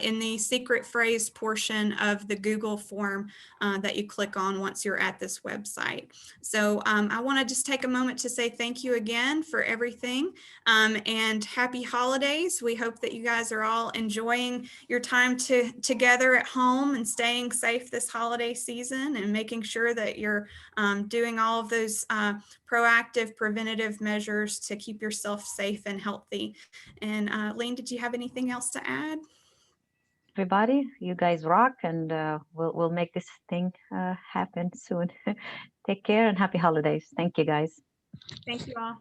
in the secret phrase portion of the Google form that you click on once you're at this website. So I want to just take a moment to say thank you again for everything, and happy holidays. We hope that you guys are all enjoying your time together at home and staying safe this holiday season, and making sure that you're doing all of those proactive preventative measures to keep yourself safe and healthy. And Lane, did you have anything else to add? Everybody, you guys rock, and we'll make this thing happen soon. Take care and happy holidays. Thank you, guys. Thank you all.